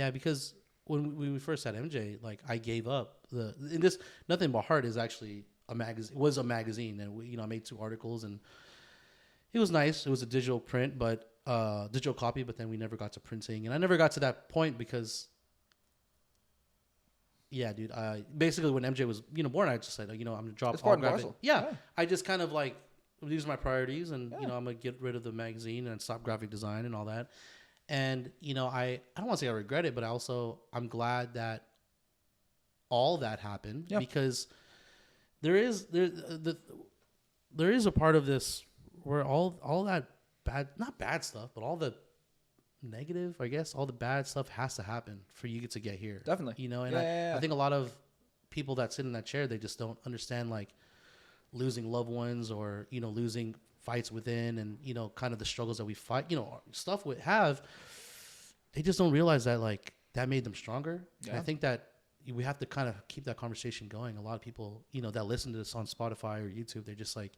because when we first had MJ, like I gave up Nothing But Heart is actually a magazine, and I made 2 articles, and it was nice. It was a digital print, but digital copy, but then we never got to printing, and I never got to that point because dude, basically when MJ was born, I just said I'm gonna drop all graphic. I just kind of like, these are my priorities, and I'm gonna get rid of the magazine and stop graphic design and all that. And I don't want to say I regret it, but I'm glad that all that happened because there is a part of this where all that not bad stuff, but all the negative, I guess, all the bad stuff has to happen for you to get here. Definitely. I think a lot of people that sit in that chair, they just don't understand like losing loved ones or losing fights within, and kind of the struggles that we fight, stuff we have. They just don't realize that like that made them stronger. And I think that we have to kind of keep that conversation going. A lot of people, you know, that listen to this on Spotify or YouTube, they're just like,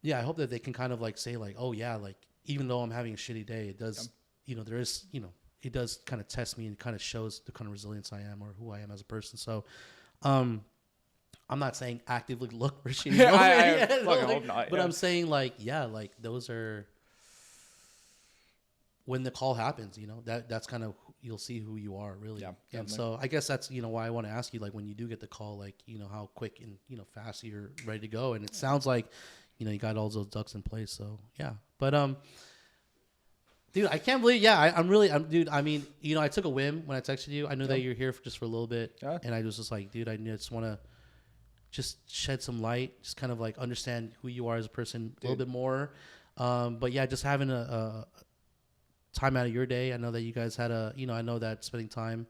yeah, I hope that they can kind of like say like, oh yeah, like even though I'm having a shitty day, it does, you know, there is, you know, it does kind of test me and kind of shows the kind of resilience I am or who I am as a person. So, I'm not saying actively look for shitty moments. I hope not. But I'm saying like, yeah, like those are when the call happens, you know, that's kind of, you'll see who you are really. Yeah, and so I guess that's, you know, why I want to ask you, like, when you do get the call, like, you know, how quick and, you know, fast you're ready to go. And it sounds like, you know, you got all those ducks in place. So yeah, but, dude, I can't believe, dude, I mean, you know, I took a whim when I texted you. I knew that you're here just for a little bit. Yeah. And I was just like, dude, I just want to just shed some light, just kind of like understand who you are as a person a little bit more. But yeah, just having a time out of your day. I know that you guys had you know, I know that spending time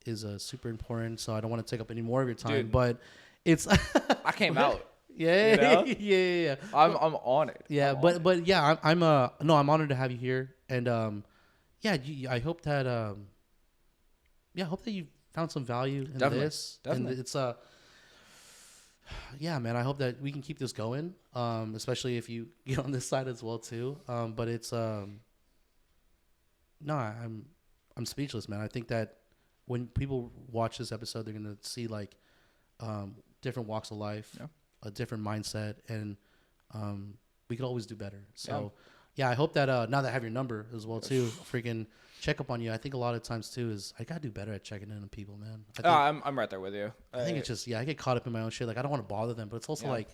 is super important, so I don't want to take up any more of your time, dude, but it's I came out. Yeah, you know? yeah. I'm on it. Yeah, but yeah, I'm honored to have you here, and yeah, I hope that I hope that you found some value in this. Definitely. And it's yeah, man, I hope that we can keep this going, especially if you get on this side as well too. But it's no, I'm speechless, man. I think that when people watch this episode, they're gonna see like different walks of life, a different mindset, and we could always do better. So yeah, I hope that now that I have your number as well too, freaking check up on you. I think a lot of times too is I gotta do better at checking in on people, man. I'm right there with you. I think it's just I get caught up in my own shit. Like I don't want to bother them, but it's also like,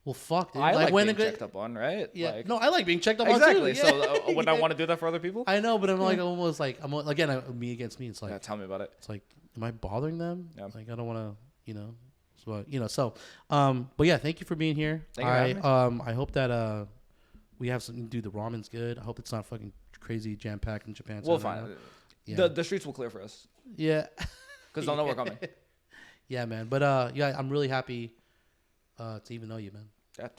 well, fuck, dude. I like being checked up on, right? Yeah. Like, no, I like being checked up on too. Yeah. So wouldn't I want to do that for other people? I know, but I'm like almost like again me against me. It's like tell me about it. It's like, am I bothering them? Yeah. Like I don't want to, you know. So but yeah, thank you for being here. I hope that we have something to do. The ramen's good. I hope it's not fucking crazy jam packed in Japan. We'll find it. Yeah. The streets will clear for us. Yeah. Because they'll know we're coming. Yeah, man. But yeah, I'm really happy to even know you, man. Yeah.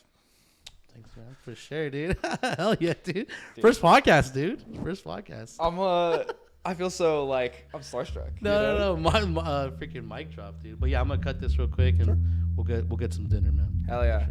Thanks, man. For sure, dude. Hell yeah, dude. First podcast, dude. First podcast. I feel so like I'm starstruck. No. My freaking mic drop, dude. But yeah, I'm gonna cut this real quick and we'll get some dinner, man. Hell yeah.